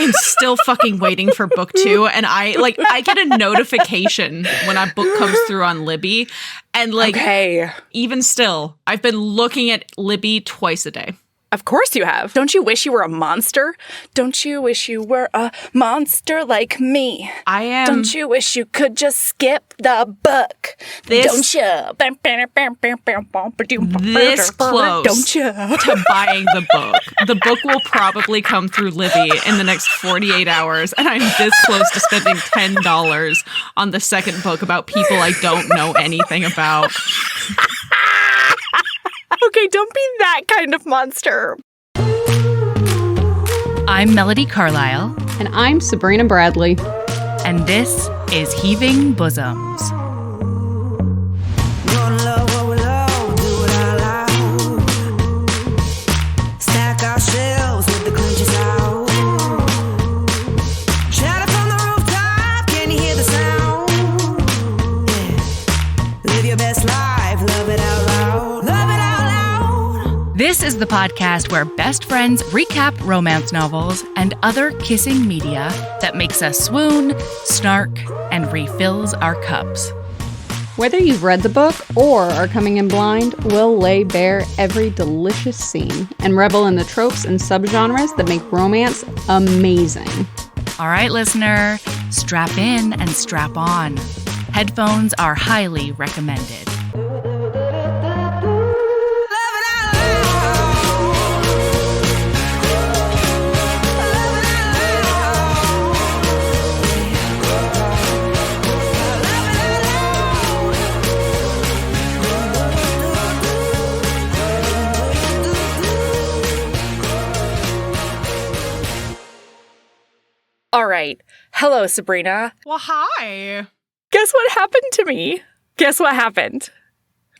am still fucking waiting for book 2, and I get a notification when a book comes through on Libby, and even still, I've been looking at Libby twice a day. Of course you have. Don't you wish you were a monster? Don't you wish you were a monster like me? I am. Don't you wish you could just skip the book? Don't you? This close don't you? to buying the book. The book will probably come through Libby in the next 48 hours, and I'm this close to spending $10 on the second book about people I don't know anything about. Okay, don't be that kind of monster. I'm Melody Carlisle. And I'm Sabrina Bradley. And this is Heaving Bosoms. Stack our shelves with the crunches out. Shout from the rooftop, can you hear the sound? Yeah. Live your best life, love it out loud. Love it out loud. This is the podcast where best friends recap romance novels and other kissing media that makes us swoon, snark, and refills our cups. Whether you've read the book or are coming in blind, we'll lay bare every delicious scene and revel in the tropes and subgenres that make romance amazing. All right, listener, strap in and strap on. Headphones are highly recommended. All right. Hello, Sabrina. Well, hi. Guess what happened to me? Guess what happened?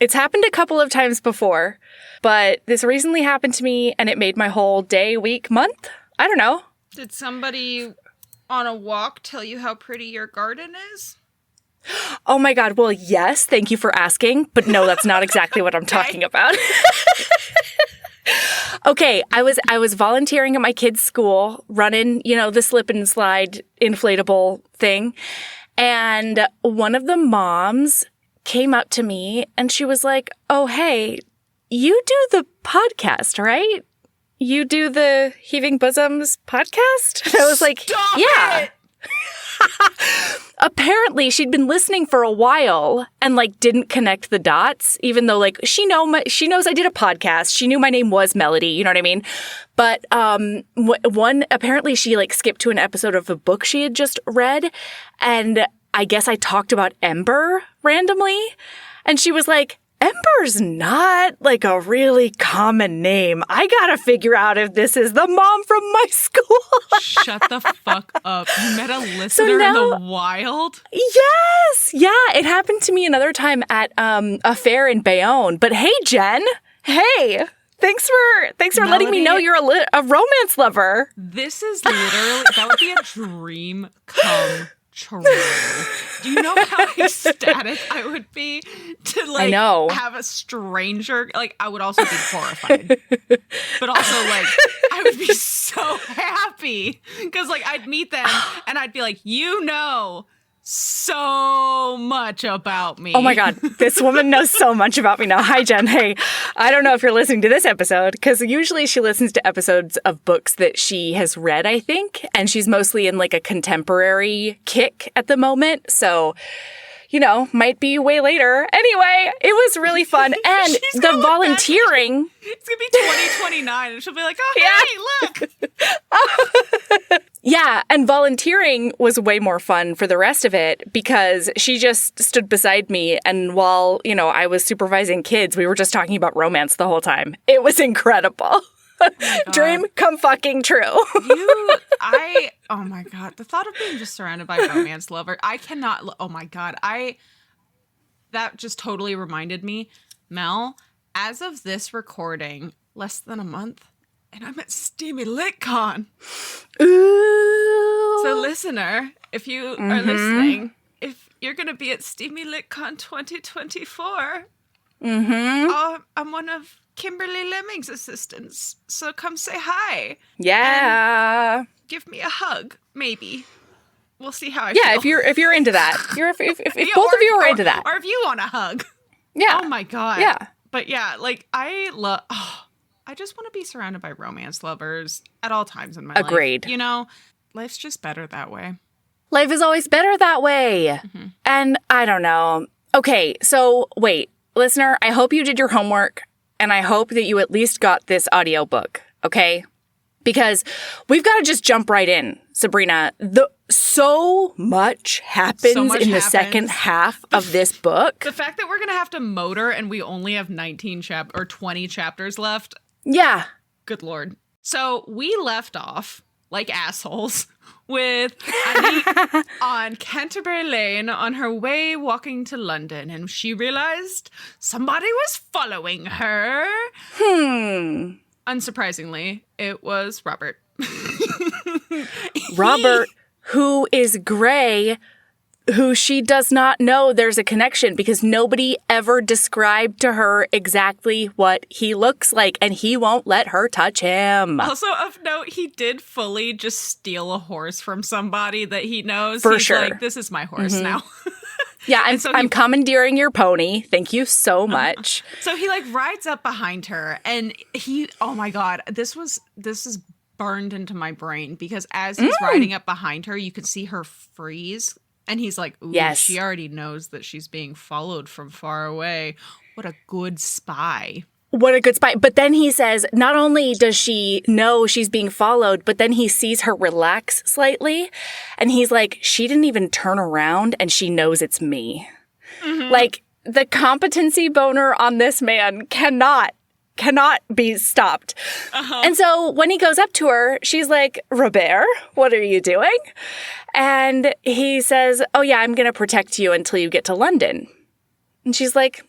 It's happened a couple of times before, but this recently happened to me, and it made my whole day, week, month. I don't know. Did somebody on a walk tell you how pretty your garden is? Oh my God. Well, yes. Thank you for asking. But no, that's not exactly what I'm talking about. Okay, I was volunteering at my kid's school, running, the slip and slide inflatable thing. And one of the moms came up to me and she was like, "Oh, hey, you do the podcast, right? You do the Heaving Bosoms podcast?" And I was like, Stop "Yeah." it! Apparently, she'd been listening for a while and didn't connect the dots, even though she knows I did a podcast. She knew my name was Melody, you know what I mean? But apparently she skipped to an episode of a book she had just read, and I guess I talked about Ember randomly, and she was like, "Ember's not a really common name. I gotta figure out if this is the mom from my school." Shut the fuck up. You met a listener in the wild? Yes. Yeah, it happened to me another time at a fair in Bayonne. But hey, Jen. Hey. Thanks for letting me know you're a romance lover. This is literally, that would be a dream come true. Do you know how ecstatic I would be to I know. have a stranger? I would also be horrified, but also I would be so happy because I'd meet them and I'd be like, so much about me. Oh my God, this woman knows so much about me now. Hi, Jen. Hey, I don't know if you're listening to this episode because usually she listens to episodes of books that she has read, I think, and she's mostly in a contemporary kick at the moment. So, might be way later. Anyway, it was really fun. And the volunteering. It's going to be 2029 and she'll be like, "Oh, hey, look." Yeah, and volunteering was way more fun for the rest of it because she just stood beside me, and while, I was supervising kids, we were just talking about romance the whole time. It was incredible. Oh dream come fucking true. Oh my God, the thought of being just surrounded by romance lovers, I cannot, oh my God, that just totally reminded me, Mel, as of this recording, less than a month, and I'm at Steamy LitCon. Ooh. So listener, if you are listening, if you're going to be at Steamy LitCon 2024, I'm one of Kimberly Lemming's assistants, so come say hi. Yeah. Give me a hug, maybe. We'll see how I feel. Yeah, if you're into that. If Yeah, both of you are into that. Or if you want a hug. Yeah. Oh my God. Yeah. But yeah, like I just want to be surrounded by romance lovers at all times in my life. Agreed. You know, life's just better that way. Life is always better that way. And I don't know. Okay, so wait, listener, I hope you did your homework and I hope that you at least got this audiobook, okay? Because we've got to just jump right in, Sabrina. So much happens in the second half of this book. The fact that we're going to have to motor and we only have 20 chapters left. Yeah. Good Lord. So we left off like assholes with Annie on Canterbury Lane on her way walking to London, and she realized somebody was following her. Unsurprisingly, it was Robert. Robert, who is gray, who she does not know there's a connection because nobody ever described to her exactly what he looks like, and he won't let her touch him. Also, of note, he did fully just steal a horse from somebody that he knows. For He's sure. like, this is my horse now. Yeah, And so he- I'm commandeering your pony. Thank you so much. So he like rides up behind her, and oh my God, this is burned into my brain because as he's riding up behind her, you can see her freeze. And he's like, ooh, Yes. she already knows that she's being followed from far away. What a good spy. What a good spy. But then he says, not only does she know she's being followed, but then he sees her relax slightly. And he's like, she didn't even turn around and she knows it's me. Like, the competency boner on this man cannot be stopped. And so when he goes up to her, she's like, Robert, what are you doing? And he says, oh yeah, I'm going to protect you until you get to London. And she's like,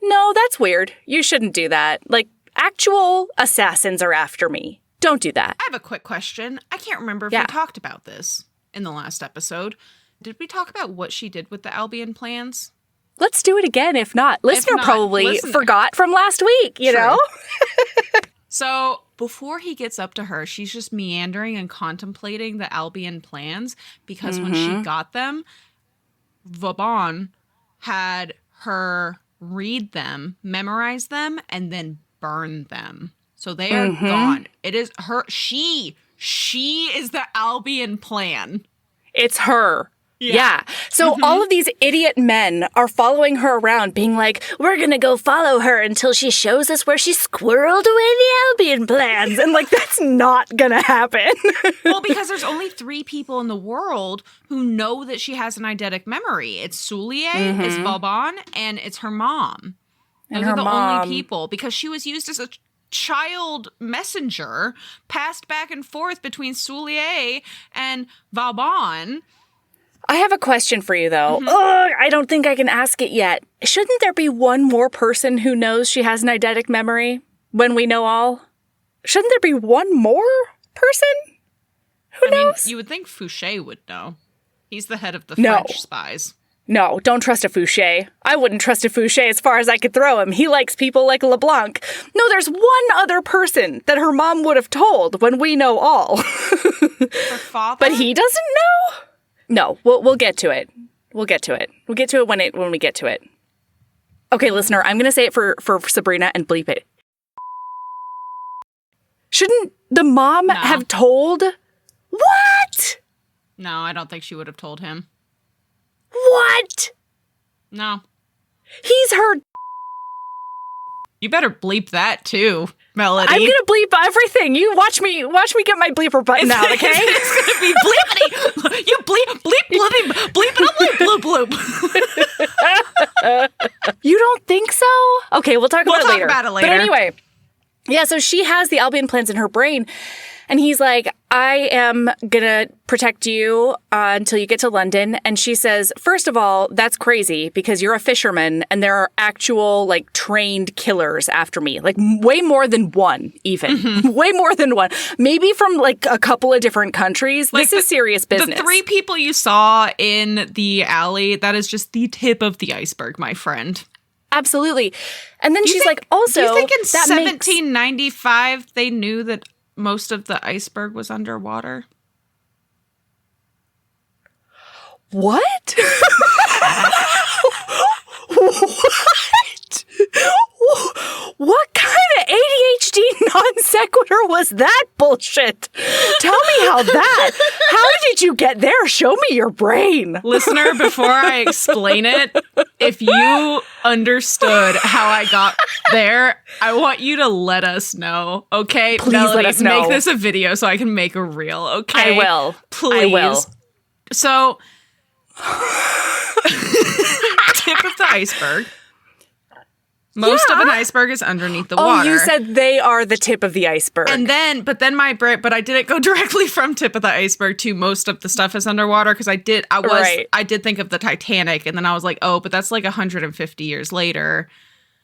no, that's weird. You shouldn't do that. Like, actual assassins are after me. Don't do that. I have a quick question. I can't remember if Yeah. we talked about this in the last episode. Did we talk about what she did with the Albion plans? Let's do it again. If not, listener not, probably listener. forgot from last week, you True. know? So before he gets up to her, she's just meandering and contemplating the Albion plans because when she got them, Vauban had her read them, memorize them, and then burn them. So they are gone. It is her. She is the Albion plan. It's her. Yeah. So all of these idiot men are following her around, being like, we're going to go follow her until she shows us where she squirreled away the Albion plans. And like, that's not going to happen. Well, because there's only 3 people in the world who know that she has an eidetic memory. It's Soulier, it's Vauban, and it's her mom. Those her are the mom. only people because she was used as a child messenger, passed back and forth between Soulier and Vauban. I have a question for you, though. Ugh, I don't think I can ask it yet. Shouldn't there be one more person who knows she has an eidetic memory when we know all? Shouldn't there be one more person who knows? You would think Fouché would know. He's the head of the No. French spies. No, don't trust a Fouché. I wouldn't trust a Fouché as far as I could throw him. He likes people like LeBlanc. No, there's one other person that her mom would have told when we know all. Her father? But he doesn't know? No, we'll get to it. We'll get to it. We'll get to it when we get to it. Okay, listener, I'm going to say it for Sabrina and bleep it. Shouldn't the mom have told? What? No, I don't think she would have told him. What? No. He's her. You better bleep that too, Melody. I'm gonna bleep everything. You watch me get my bleeper button out, okay? It's gonna be bleepity. You bleep, bloop, bloop. You don't think so? Okay, we'll talk about it later. about it later. But anyway, yeah, so she has the Albion plans in her brain, and he's like, I am gonna protect you until you get to London. And she says, first of all, that's crazy because you're a fisherman and there are actual, like, trained killers after me. Like, way more than one, even. Way more than one. Maybe from, like, a couple of different countries. Like this is serious business. The 3 people you saw in the alley, that is just the tip of the iceberg, my friend. absolutely. And then she's like, also, do you think in that 1795 they knew that most of the iceberg was underwater? What? What? What kind of ADHD non sequitur was that bullshit? Tell me how did you get there? Show me your brain. Listener, before I explain it, if you understood how I got there, I want you to let us know, okay? Please Melody, let us know. make this a video so I can make a reel, okay? I will. Please. I will. So, tip of the iceberg. Most of an iceberg is underneath the water. Oh, you said they are the tip of the iceberg. But I didn't go directly from tip of the iceberg to most of the stuff is underwater because I did think of the Titanic, and then I was like, oh, but that's like 150 years later.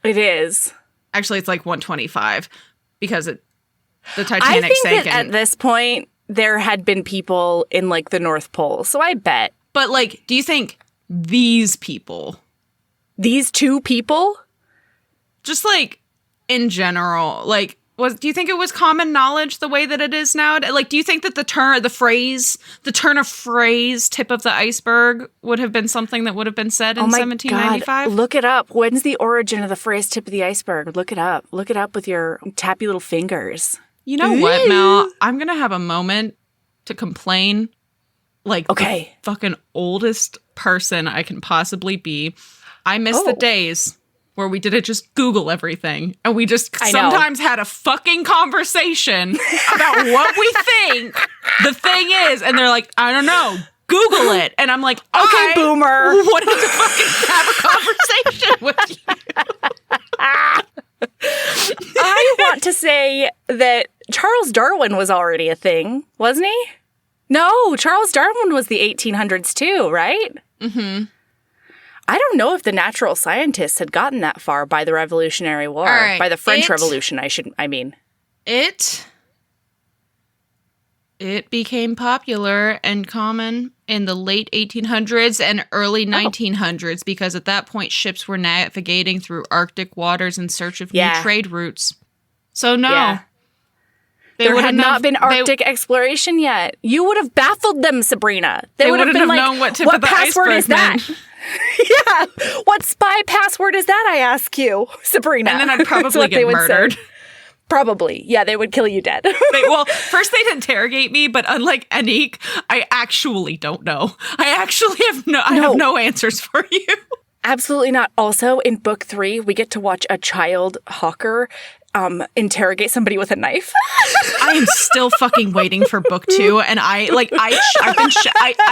It is. Actually, it's like 125 because the Titanic I think sank. that at this point there had been people in like the North Pole, so I bet. But like, do you think these people, these two people? Just like in general, like, do you think it was common knowledge the way that it is now? Like, do you think that the turn of phrase, tip of the iceberg would have been something that would have been said in 1795? God. Look it up. When's the origin of the phrase tip of the iceberg? Look it up. Look it up with your tappy little fingers. You know what, Mel? I'm going to have a moment to complain like the fucking oldest person I can possibly be. I miss the days where we didn't just Google everything and we just sometimes had a fucking conversation about what we think the thing is. And they're like, I don't know, Google it. And I'm like, okay, boomer. What to fucking have a conversation with you? I want to say that Charles Darwin was already a thing, wasn't he? No, Charles Darwin was the 1800s too, right? Mm-hmm. I don't know if the natural scientists had gotten that far by the Revolutionary War. Right. By the French Revolution, I mean. It became popular and common in the late 1800s and early 1900s because at that point ships were navigating through Arctic waters in search of new trade routes. So no. There had not been Arctic exploration yet. You would have baffled them, Sabrina. They would have been like, known what tip of the password iceberg is that? Yeah. What spy password is that, I ask you, Sabrina? And then I'd probably get murdered. Probably. Yeah, they would kill you dead. First they'd interrogate me, but unlike Anik, I actually don't know. I actually have no answers for you. Absolutely not. Also, in book 3, we get to watch a child hawker interrogate somebody with a knife. I am still fucking waiting for book 2, and I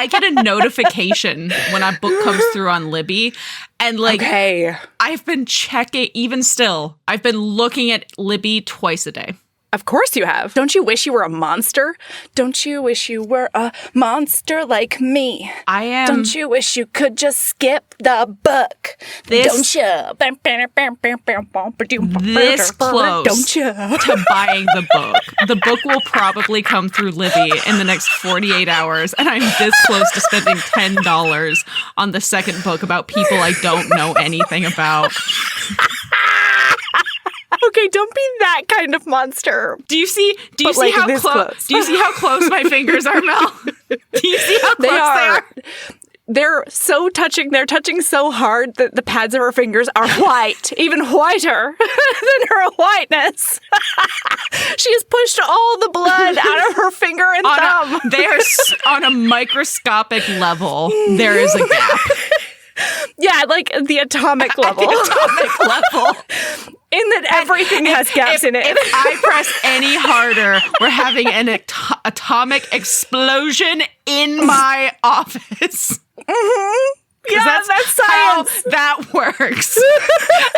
get a notification when a book comes through on Libby, and I've been checking. Even still, I've been looking at Libby twice a day. Of course you have. Don't you wish you were a monster? Don't you wish you were a monster like me? I am. Don't you wish you could just skip the book? Don't you? This close don't you? to buying the book. The book will probably come through Libby in the next 48 hours, and I'm this close to spending $10 on the second book about people I don't know anything about. Okay, don't be that kind of monster. Do you see how close? Do you see how close my fingers are, Mel? Do you see how close they are? They're so touching. They're touching so hard that the pads of her fingers are white, even whiter than her whiteness. She has pushed all the blood out of her finger and thumb. They are on a microscopic level. There is a gap. Yeah, like the atomic level. In that everything has gaps in it. If I press any harder, we're having an atomic explosion in my office. Mm-hmm. Yeah, that's science. How that works.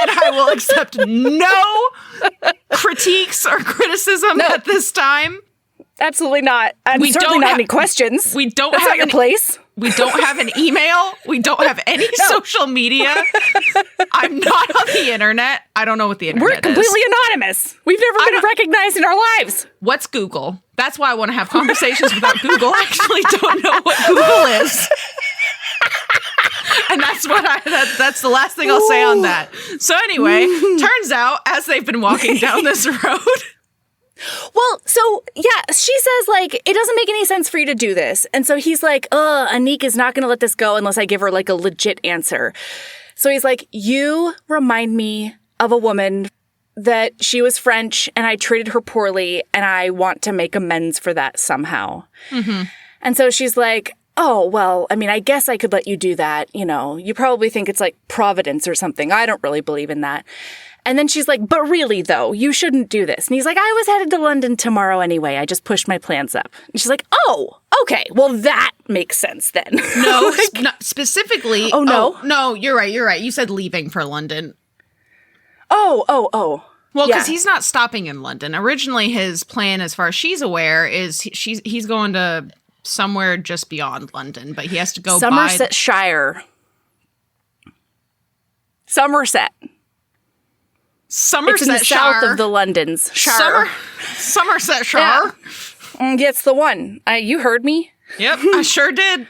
And I will accept no critiques or criticism at this time. Absolutely not. And we certainly not any questions. We don't That's have not your place. We don't have an email. We don't have any social media. I'm not on the internet. I don't know what the internet is. We're completely anonymous. We've never been recognized in our lives. What's Google? That's why I want to have conversations without Google. I actually don't know what Google is. And that's That's the last thing I'll say on that. So anyway, turns out as they've been walking down this road. Well, so yeah, she says like, it doesn't make any sense for you to do this. And so he's like, Anik is not going to let this go unless I give her like a legit answer. So he's like, you remind me of a woman that she was French and I treated her poorly and I want to make amends for that somehow. Mm-hmm. And so she's like, oh, well, I mean, I guess I could let you do that. You know, you probably think it's like Providence or something. I don't really believe in that. And then she's like, but really, though, you shouldn't do this. And he's like, I was headed to London tomorrow anyway. I just pushed my plans up. And she's like, oh, okay. Well, that makes sense then. No, specifically. Oh, no? No, you're right. You said leaving for London. Oh. Well, because he's not stopping in London. Originally, his plan, as far as she's aware, is he's going to somewhere just beyond London, but he has to go Somersetshire. Somerset. Somersetshire. It's in the south of the Londons. Somersetshire. Yeah. It's the one. You heard me. Yep, I sure did.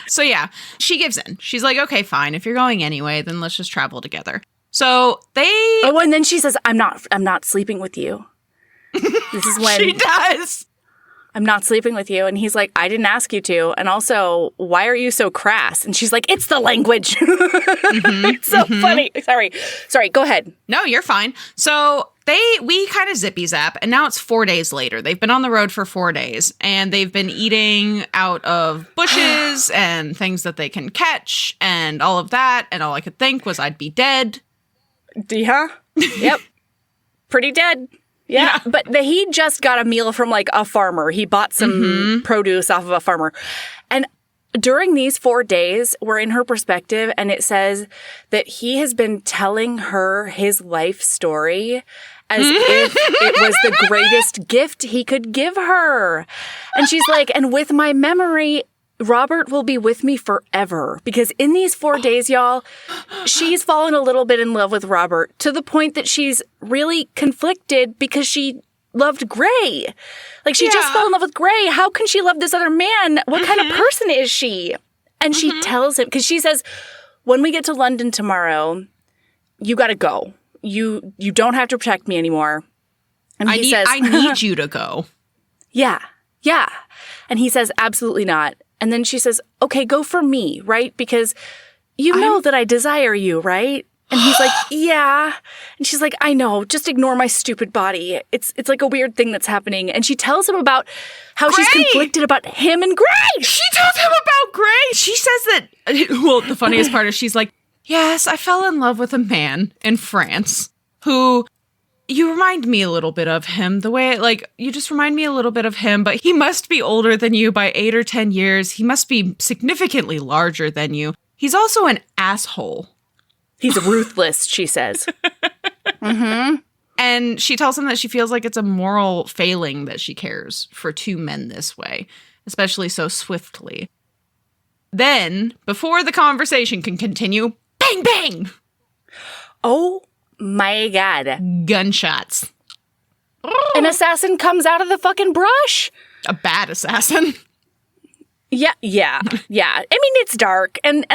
So yeah, she gives in. She's like, okay, fine. If you're going anyway, then let's just travel together. So they. Oh, and then she says, I'm not sleeping with you. This is when she does. I'm not sleeping with you. And he's like, I didn't ask you to. And also, why are you so crass? And she's like, it's the language. It's so funny. Sorry, go ahead. No, you're fine. So we kind of zippy zap, and now it's 4 days later. They've been on the road for 4 days, and they've been eating out of bushes and things that they can catch and all of that. And all I could think was I'd be dead. Yeah. Yep. Pretty dead. Yeah, but he just got a meal from like a farmer. He bought some produce off of a farmer. And during these 4 days, we're in her perspective, and it says that he has been telling her his life story as if it was the greatest gift he could give her. And she's like, and with my memory, Robert will be with me forever. Because in these 4 days, y'all, she's fallen a little bit in love with Robert to the point that she's really conflicted because she loved Gray. Like, she just fell in love with Gray. How can she love this other man? What kind of person is she? And she tells him, because she says, when we get to London tomorrow, you got to go. You don't have to protect me anymore. And he says, I need you to go. Yeah. And he says, absolutely not. And then she says, okay, go for me, right? Because you know that I desire you, right? And he's like, yeah. And she's like, I know, just ignore my stupid body. It's like a weird thing that's happening. And she tells him about how she's conflicted about him and Gray. She tells him about Gray. She says that, well, the funniest part is she's like, yes, I fell in love with a man in France who... You remind me a little bit of him, the way, like, you just remind me a little bit of him, but he must be older than you by 8 or 10 years. He must be significantly larger than you. He's also an asshole. He's ruthless, she says. And she tells him that she feels like it's a moral failing that she cares for two men this way, especially so swiftly. Then, before the conversation can continue, bang, bang! Oh my God. Gunshots. An assassin comes out of the fucking brush. A bad assassin. Yeah. I mean, it's dark, and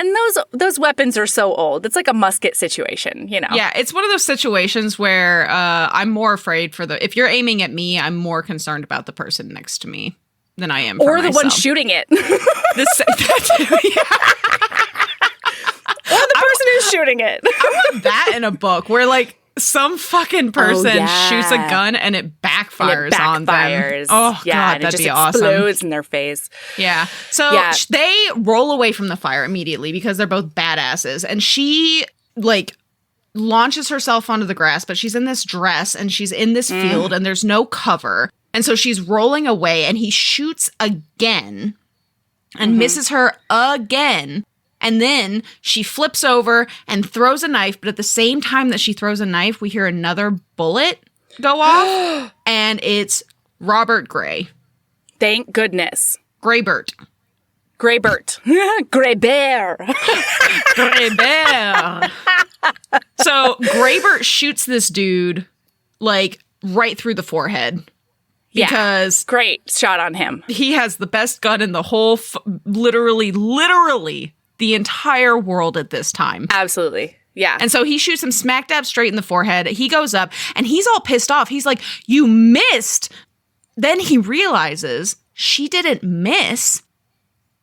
those weapons are so old. It's like a musket situation, you know? Yeah, it's one of those situations where I'm more afraid if you're aiming at me, I'm more concerned about the person next to me than I am for myself. Or the one shooting it. Or the person who's shooting it. I want that in a book where, like, some fucking person shoots a gun and it backfires on them. Oh, yeah, God, that'd be awesome. It explodes in their face. Yeah. So they roll away from the fire immediately because they're both badasses. And she, like, launches herself onto the grass, but she's in this dress and she's in this field and there's no cover. And so she's rolling away and he shoots again and misses her again. And then she flips over and throws a knife. But at the same time that she throws a knife, we hear another bullet go off. And it's Robert Gray. Thank goodness. Graybert. Gray Bear. Gray Bear. So Graybert shoots this dude, like, right through the forehead. Because great shot on him. He has the best gun in the whole, literally the entire world at this time. Absolutely. Yeah. And so he shoots him smack dab straight in the forehead. He goes up and he's all pissed off. He's like, you missed. Then he realizes she didn't miss.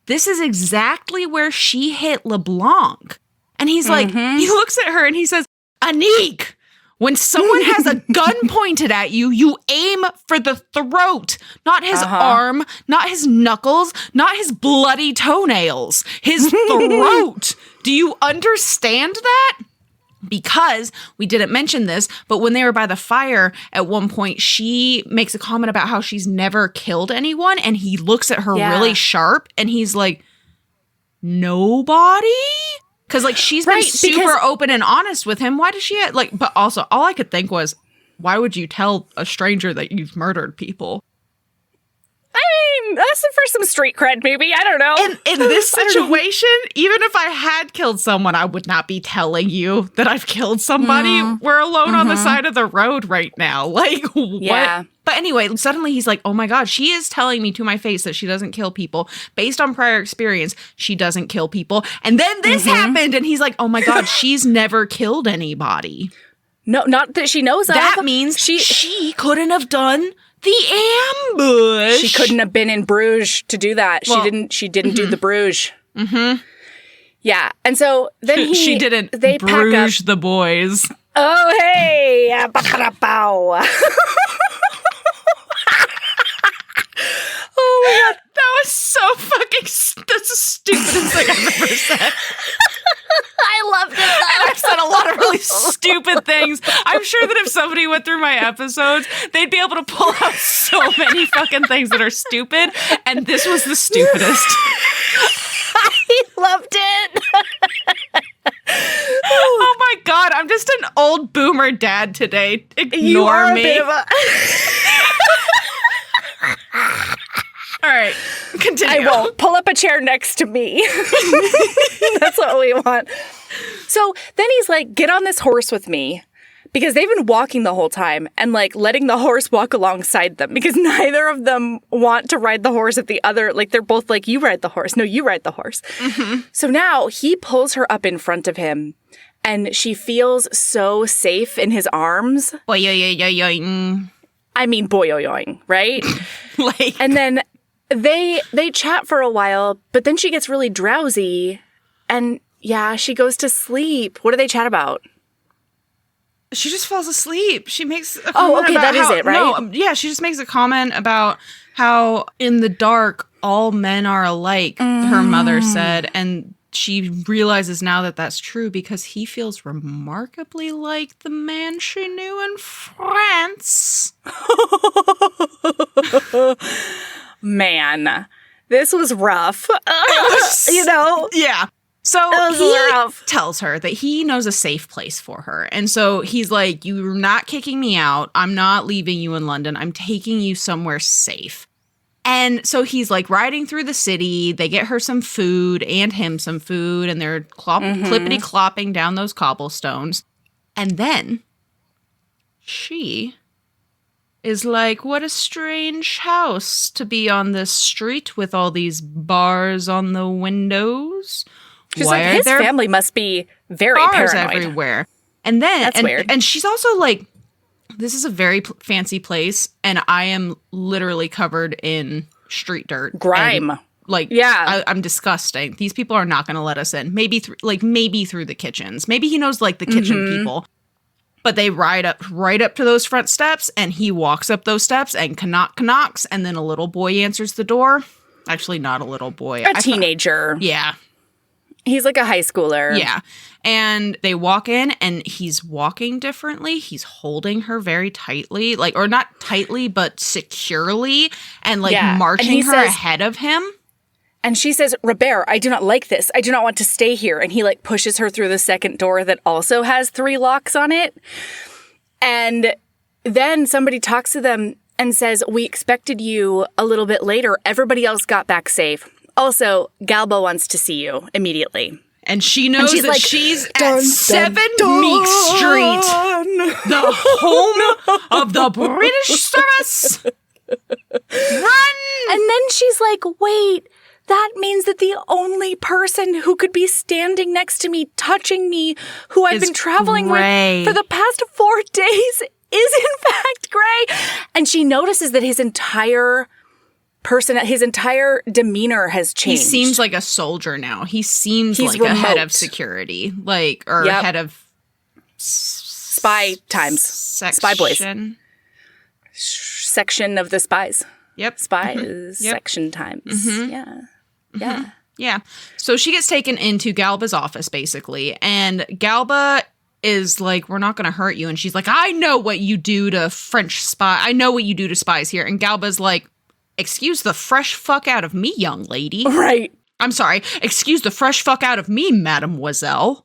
This is exactly where she hit LeBlanc. And he's like, he looks at her and he says, Anique, when someone has a gun pointed at you, you aim for the throat, not his arm, not his knuckles, not his bloody toenails, his throat. Do you understand that? Because we didn't mention this, but when they were by the fire, at one point, she makes a comment about how she's never killed anyone. And he looks at her really sharp and he's like, nobody? Because like she's been super open and honest with him. Why does she but also all I could think was, why would you tell a stranger that you've murdered people? I mean, that's for some street cred, maybe. I don't know. In this situation, even if I had killed someone, I would not be telling you that I've killed somebody. We're alone on the side of the road right now. Like, what? But anyway, suddenly he's like, oh my God, she is telling me to my face that she doesn't kill people. Based on prior experience, she doesn't kill people. And then this happened, and he's like, oh my God, she's never killed anybody. No, not that she knows of. That means she couldn't have done the ambush. She couldn't have been in Bruges to do that. Well, she didn't do the Bruges. Yeah. And so then she didn't they Bruges the boys. Oh, hey. Oh my God. That was so fucking, that's the stupidest thing I've ever said. I loved it though. And I've said a lot of really stupid things. I'm sure that if somebody went through my episodes, they'd be able to pull out so many fucking things that are stupid. And this was the stupidest. I loved it. Oh my God, I'm just an old boomer dad today. Ignore you are me. A bit of a... All right, continue. I won't. Pull up a chair next to me. That's what we want. So then he's like, get on this horse with me. Because they've been walking the whole time and like letting the horse walk alongside them because neither of them want to ride the horse if the other, like they're both like, you ride the horse. No, you ride the horse. So now he pulls her up in front of him and she feels so safe in his arms. Boing. I mean, boing, right? Like, and then they chat for a while, but then she gets really drowsy and yeah, she goes to sleep. What do they chat about? she just falls asleep. She makes a comment about that how, is it, right? No, yeah, she just makes a comment about how in the dark all men are alike, her mother said, and she realizes now that that's true because he feels remarkably like the man she knew in France. Man, this was rough. You know? Yeah. So he tells her that he knows a safe place for her. And so he's like, you're not kicking me out. I'm not leaving you in London. I'm taking you somewhere safe. And so he's like riding through the city. They get her some food and him some food. And they're clippity clopping down those cobblestones. And then she is like, what a strange house to be on this street with all these bars on the windows. She's like, his family must be very bars paranoid. Everywhere. And then, That's weird. And she's also like, this is a very fancy place, and I am literally covered in street dirt. Grime. And, like, yeah. I'm disgusting. These people are not going to let us in. Maybe through the kitchens. Maybe he knows, like, the kitchen people. But they ride up right up to those front steps, and he walks up those steps and knocks, and then a little boy answers the door. Actually, not a little boy. A teenager. Yeah. He's like a high schooler. Yeah. And they walk in and he's walking differently. He's holding her very tightly, like, or not tightly, but securely and like marching her ahead of him. And she says, Robert, I do not like this. I do not want to stay here. And he like pushes her through the second door that also has 3 locks on it. And then somebody talks to them and says, we expected you a little bit later. Everybody else got back safe. Also, Galba wants to see you immediately. And she knows that like, she's at 7 Meek Street, the home of the British service. Run! And then she's like, wait, that means that the only person who could be standing next to me, touching me, who I've been traveling Gray. with for the past 4 days is in fact Gray. And she notices that his entire demeanor has changed. He seems like a soldier now. He seems He's like a head remote. of security, or Yep. head of Spy times. Spy boys. Section of the spies. Yep. Spies. Yep. Section times. Yeah. Yeah. Yeah. So she gets taken into Galba's office, basically. And Galba is like, we're not going to hurt you. And she's like, I know what you do to French spy. I know what you do to spies here. And Galba's like, excuse the fresh fuck out of me, young lady. Right. I'm sorry. Excuse the fresh fuck out of me, mademoiselle.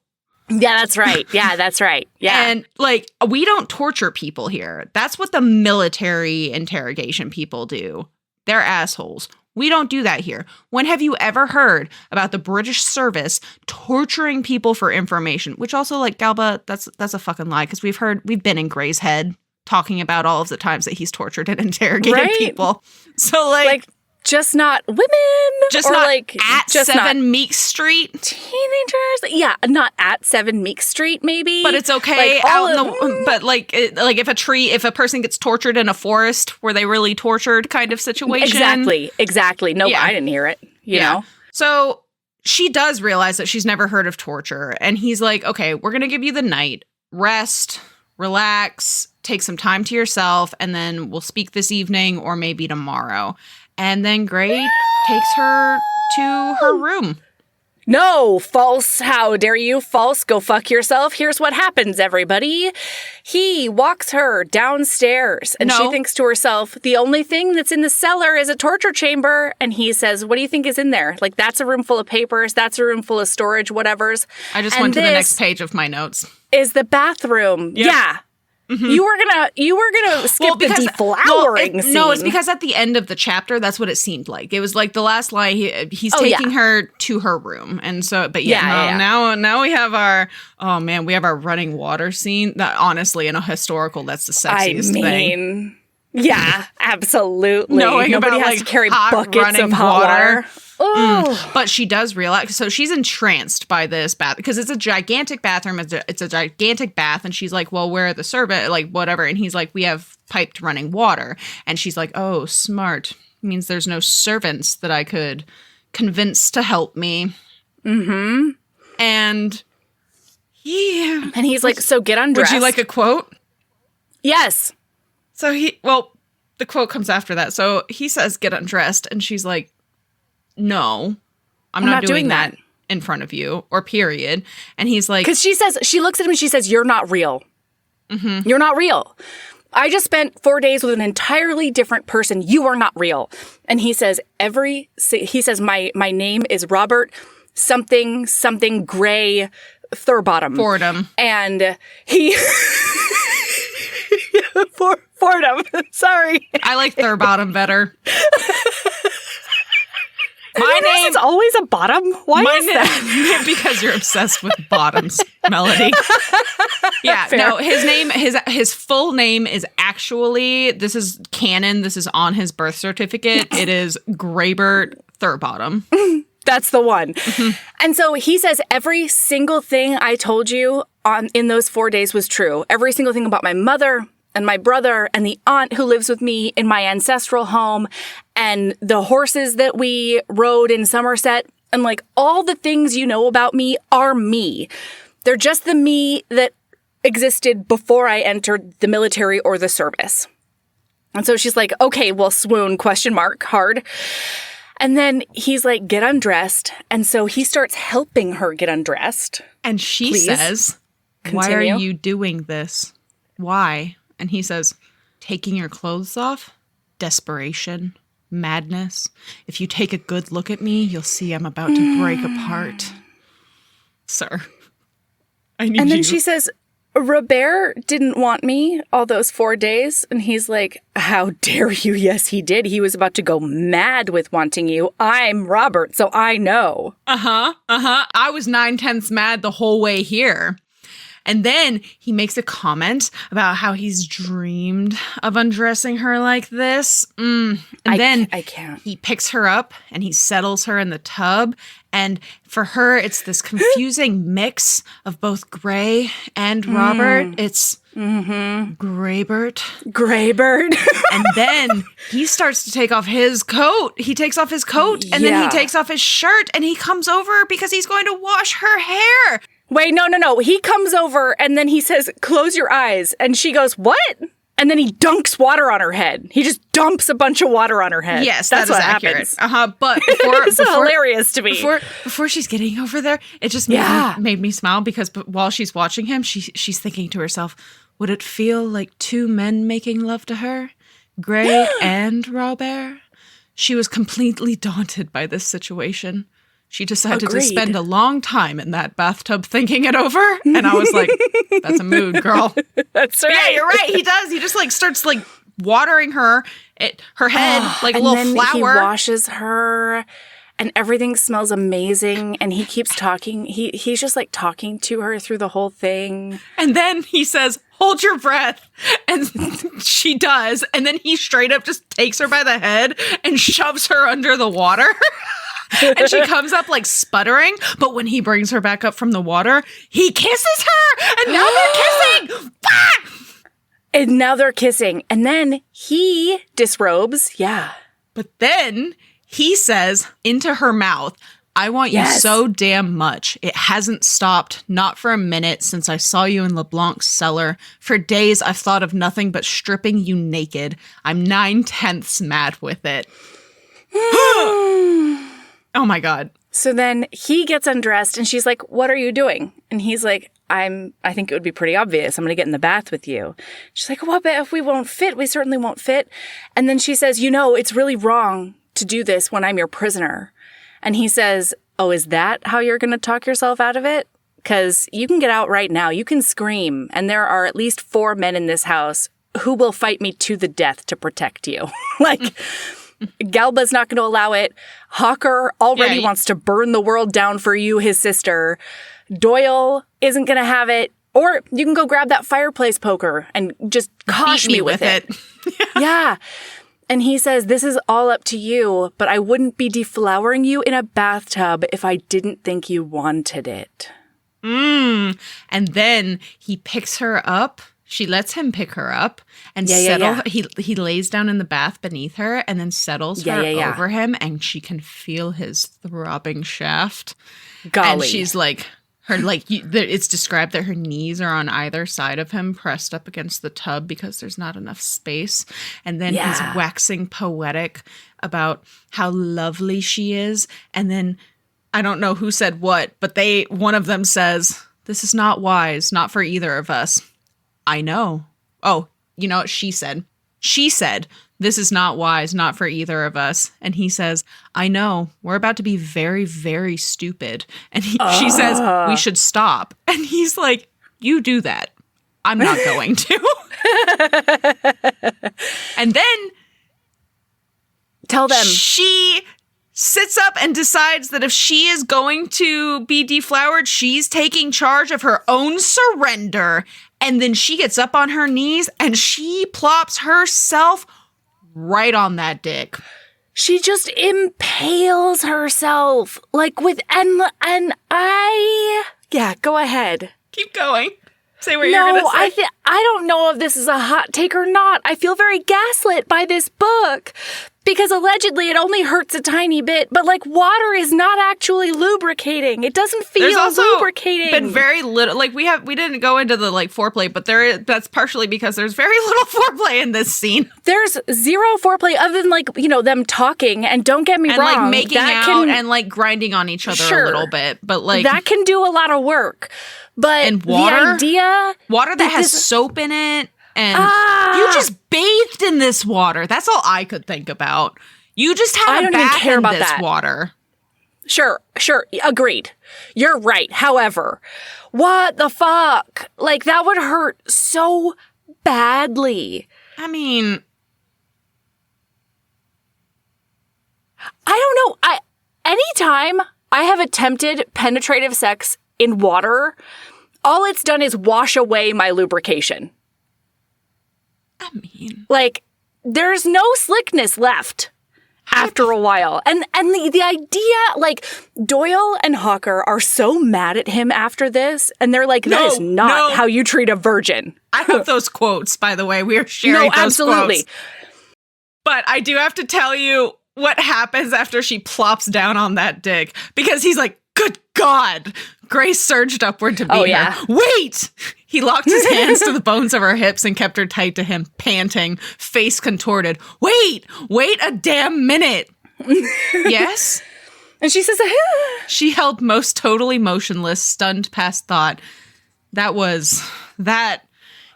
Yeah, that's right. Yeah, that's right. Yeah. And like, we don't torture people here. That's what the military interrogation people do. They're assholes. We don't do that here. When have you ever heard about the British service torturing people for information? Which also, like, Galba, that's a fucking lie, because we've been in Gray's head talking about all of the times that he's tortured and interrogated people. So like just not women, just or not like at just 7 Meek Street. teenagers. Yeah, not at 7 Meek Street, maybe. But it's okay Like, out in the. But like if a person gets tortured in a forest, were they really tortured? Kind of situation. Exactly. No, Yeah. I didn't hear it. You know. So she does realize that she's never heard of torture, and he's like, "Okay, we're gonna give you the night, rest, relax, take some time to yourself, and then we'll speak this evening or maybe tomorrow." And then Gray takes her to her room. No, false. How dare you? False. Go fuck yourself. Here's what happens, everybody. He walks her downstairs and she No. thinks to herself, the only thing that's in the cellar is a torture chamber. And he says, what do you think is in there? Like, that's a room full of papers. That's a room full of storage, whatevers. I just And went to the this next page of my notes. Is the bathroom. Yep. Yeah. You were gonna skip the deflowering scene. No, it's because at the end of the chapter, that's what it seemed like. It was like the last line. He's taking her to her room, and so. But now we have our we have our running water scene. That honestly, in a historical, that's the sexiest thing. Yeah, absolutely. Knowing Nobody about, has like, to carry hot buckets running of hot water. But she does realize, so she's entranced by this bath because it's a gigantic bathroom. It's a gigantic bath, and she's like, "Well, where are the servant? Like, whatever." And he's like, "We have piped running water." And she's like, "Oh, smart. Means there's no servants that I could convince to help me." Mm-hmm. And he's like, "So get undressed." Would you like a quote? Yes. So the quote comes after that. So he says, "Get undressed," and she's like, "No, I'm not doing that in front of you, or period." And he's like, because she looks at him and she says, "You're not real. Mm-hmm. You're not real. I just spent 4 days with an entirely different person. You are not real." And he says, my name is Robert something Gray Thurbottom. Fordham. And he Fordham. Sorry. I like Thurbottom better. My name is always a bottom. Why is that? Because you're obsessed with bottoms, Melody. Yeah, Fair. no, his full name is actually, this is canon, this is on his birth certificate. It is Graybert Thurbottom. That's the one. Mm-hmm. And so he says, every single thing I told you in those 4 days was true. Every single thing about my mother and my brother and the aunt who lives with me in my ancestral home and the horses that we rode in Somerset, and like all the things you know about me are me. They're just the me that existed before I entered the military or the service. And so she's like, okay, well, swoon, ? Hard. And then he's like, get undressed. And so he starts helping her get undressed. And she says, why Continue. are you doing this? Why? And he says, taking your clothes off? Desperation. Madness. If you take a good look at me, you'll see I'm about to break apart. Sir, I need you. And then she says, Robert didn't want me all those 4 days. And he's like, how dare you? Yes, he did. He was about to go mad with wanting you. I'm Robert, so I know. I was 9/10 mad the whole way here. And then he makes a comment about how he's dreamed of undressing her like this. And then I can't. he picks her up and he settles her in the tub. And for her, it's this confusing mix of both Gray and Robert. It's Graybert. Graybird. And then he starts to take off his coat. He takes off his coat and then he takes off his shirt and he comes over because he's going to wash her hair. Wait, no. He comes over and then he says, close your eyes. And she goes, what? And then he dunks water on her head. He just dumps a bunch of water on her head. Yes, that's what accurate. Happens. But before, it's hilarious to me. Before she's getting over there, it just made me smile because while she's watching him, she's thinking to herself, would it feel like two men making love to her? Gray and Robert? She was completely daunted by this situation. She decided to spend a long time in that bathtub thinking it over. And I was like, that's a mood, girl. That's right. Yeah, you're right. He does. He just starts watering her head like a little then flower. He washes her and everything smells amazing. And he keeps talking. He's just talking to her through the whole thing. And then he says, hold your breath. And she does. And then he straight up just takes her by the head and shoves her under the water. And she comes up sputtering, but when he brings her back up from the water, he kisses her, and now they're kissing. And now they're kissing, and then he disrobes, But then he says into her mouth, I want you so damn much. It hasn't stopped, not for a minute, since I saw you in LeBlanc's cellar. For days, I've thought of nothing but stripping you naked. I'm 9/10 mad with it. Oh my God. So then he gets undressed and she's like, what are you doing? And he's like, I think it would be pretty obvious. I'm going to get in the bath with you. She's like, well, but if we won't fit, we certainly won't fit. And then she says, it's really wrong to do this when I'm your prisoner. And he says, oh, is that how you're going to talk yourself out of it? Because you can get out right now. You can scream. And there are at least 4 men in this house who will fight me to the death to protect you. Galba's not going to allow it. Hawker already wants to burn the world down for you, his sister. Doyle isn't going to have it. Or you can go grab that fireplace poker and just cosh me with it. Yeah. And he says, this is all up to you, but I wouldn't be deflowering you in a bathtub if I didn't think you wanted it. And then he picks her up. She lets him pick her up and settle. He lays down in the bath beneath her and then settles her over him, and she can feel his throbbing shaft. Golly. And she's it's described that her knees are on either side of him, pressed up against the tub because there's not enough space. And then he's waxing poetic about how lovely she is. And then I don't know who said what, but one of them says, this is not wise, not for either of us. I know. Oh, you know what she said? She said, this is not wise, not for either of us. And he says, I know. We're about to be very, very stupid. And she says, we should stop. And he's like, you do that. I'm not going to. And then tell them. She sits up and decides that if she is going to be deflowered, she's taking charge of her own surrender. And then she gets up on her knees and she plops herself right on that dick. She just impales herself yeah, go ahead. Keep going. Say what you're going to say. I don't know if this is a hot take or not. I feel very gaslit by this book because allegedly it only hurts a tiny bit, but water is not actually lubricating. It doesn't feel There's also lubricating. Been very little. We didn't go into the foreplay, but that's partially because there's very little foreplay in this scene. There's zero foreplay other than them talking. And don't get me wrong, and making out and grinding on each other a little bit, but that can do a lot of work. But and water, the idea that has soap in it, and you just bathed in this water. That's all I could think about. You just had a bath in this water. Sure, agreed. You're right. However, what the fuck? That would hurt so badly. I mean, I don't know. Anytime I have attempted penetrative sex in water, all it's done is wash away my lubrication. I mean, Like, there's no slickness left after a while. And the idea, like, Doyle and Hawker are so mad at him after this, and they're like, that is not how you treat a virgin. I have those quotes, by the way. We are sharing those absolutely. quotes. But I do have to tell you what happens after she plops down on that dick. Because he's like, good God. Grace surged upward to beat her. Wait! He locked his hands to the bones of her hips and kept her tight to him, panting, face contorted. Wait a damn minute. Yes? And she says, She held most totally motionless, stunned past thought.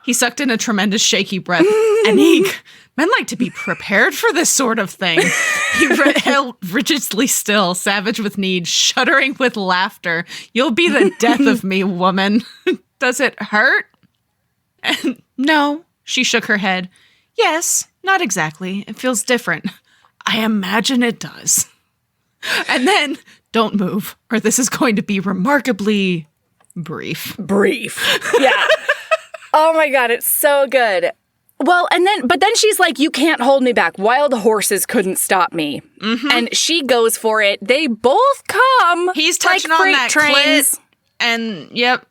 He sucked in a tremendous shaky breath, and men like to be prepared for this sort of thing. He held rigidly still, savage with need, shuddering with laughter. You'll be the death of me, woman. Does it hurt? And no, she shook her head. Yes, not exactly. It feels different. I imagine it does. And then, don't move, or this is going to be remarkably brief. Yeah. Oh my God, it's so good. Well, but then she's like, you can't hold me back. Wild horses couldn't stop me. Mm-hmm. And she goes for it. They both come. He's touching on that clit. And, yep.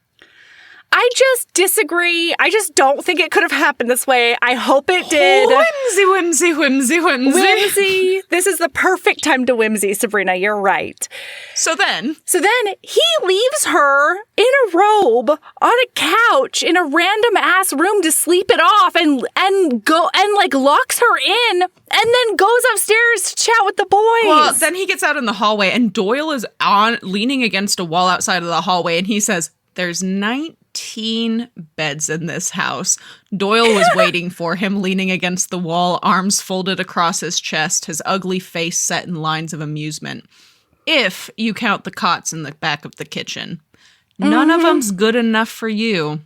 I just disagree. I just don't think it could have happened this way. I hope it did. Whimsy. This is the perfect time to whimsy, Sabrina. You're right. So then he leaves her in a robe on a couch in a random ass room to sleep it off and like locks her in and then goes upstairs to chat with the boys. Well, then he gets out in the hallway and Doyle is leaning against a wall outside of the hallway and he says, there's 19 beds in this house. Doyle was waiting for him, leaning against the wall, arms folded across his chest, his ugly face set in lines of amusement. If you count the cots in the back of the kitchen. None of them's good enough for you.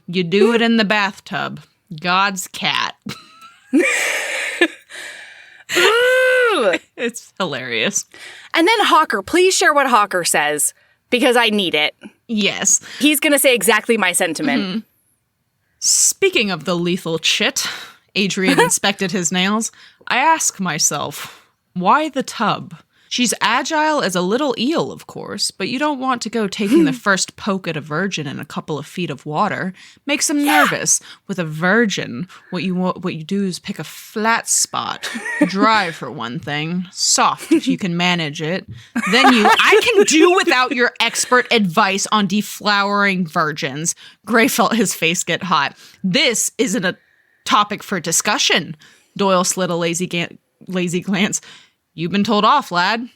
You do it in the bathtub. God's cat. It's hilarious. And then Hawker, please share what Hawker says, because I need it. Yes. He's going to say exactly my sentiment. Mm-hmm. Speaking of the lethal chit, Adrian inspected his nails. I ask myself, why the tub? She's agile as a little eel, of course, but you don't want to go taking the first poke at a virgin in a couple of feet of water. Makes them nervous. With a virgin, what you do is pick a flat spot. Dry for one thing. Soft if you can manage it. Then I can do without your expert advice on deflowering virgins. Gray felt his face get hot. This isn't a topic for discussion. Doyle slid a lazy glance. You've been told off, lad.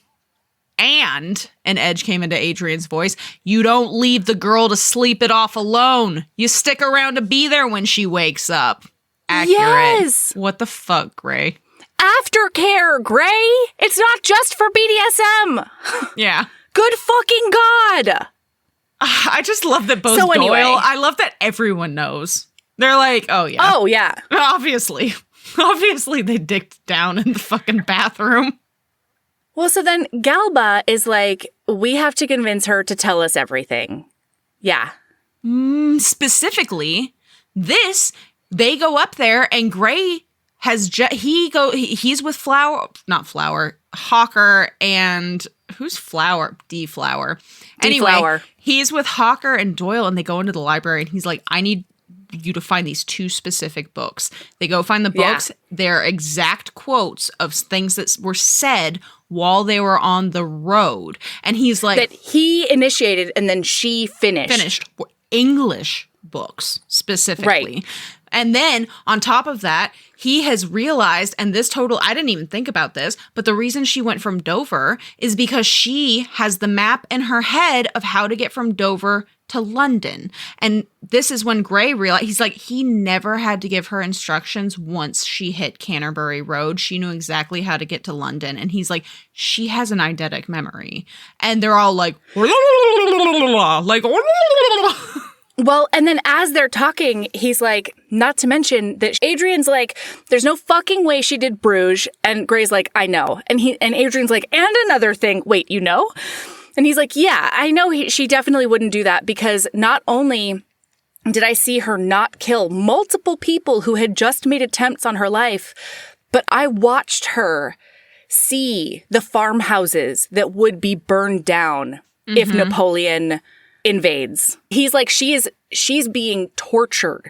And, an edge came into Adrian's voice, you don't leave the girl to sleep it off alone. You stick around to be there when she wakes up. Accurate. Yes. What the fuck, Gray? Aftercare, Gray. It's not just for BDSM. Yeah. Good fucking God. I just love that both anyway. Doyle, I love that everyone knows. They're like, oh yeah. Oh yeah. Obviously they dicked down in the fucking bathroom. Well, so then Galba is like, we have to convince her to tell us everything. Yeah. Specifically, they go up there and Gray has he's with Hawker and who's Flower? D-Flower. Anyway, he's with Hawker and Doyle and they go into the library and he's like, I need you to find these two specific books. They go find the books. Yeah. They're exact quotes of things that were said while they were on the road. And he's like... that he initiated and then she finished. English books, specifically. Right. And then, on top of that, he has realized, and I didn't even think about this, but the reason she went from Dover is because she has the map in her head of how to get from Dover to London. And this is when Gray realized, he's like, he never had to give her instructions once she hit Canterbury Road. She knew exactly how to get to London. And he's like, she has an eidetic memory. And they're all like, well, and then as they're talking, he's like, not to mention that Adrian's like, there's no fucking way she did Bruges. And Gray's like, I know. And Adrian's like, and another thing, wait, you know? And he's like, yeah, I know she definitely wouldn't do that because not only did I see her not kill multiple people who had just made attempts on her life, but I watched her see the farmhouses that would be burned down if Napoleon invades. He's like, she's being tortured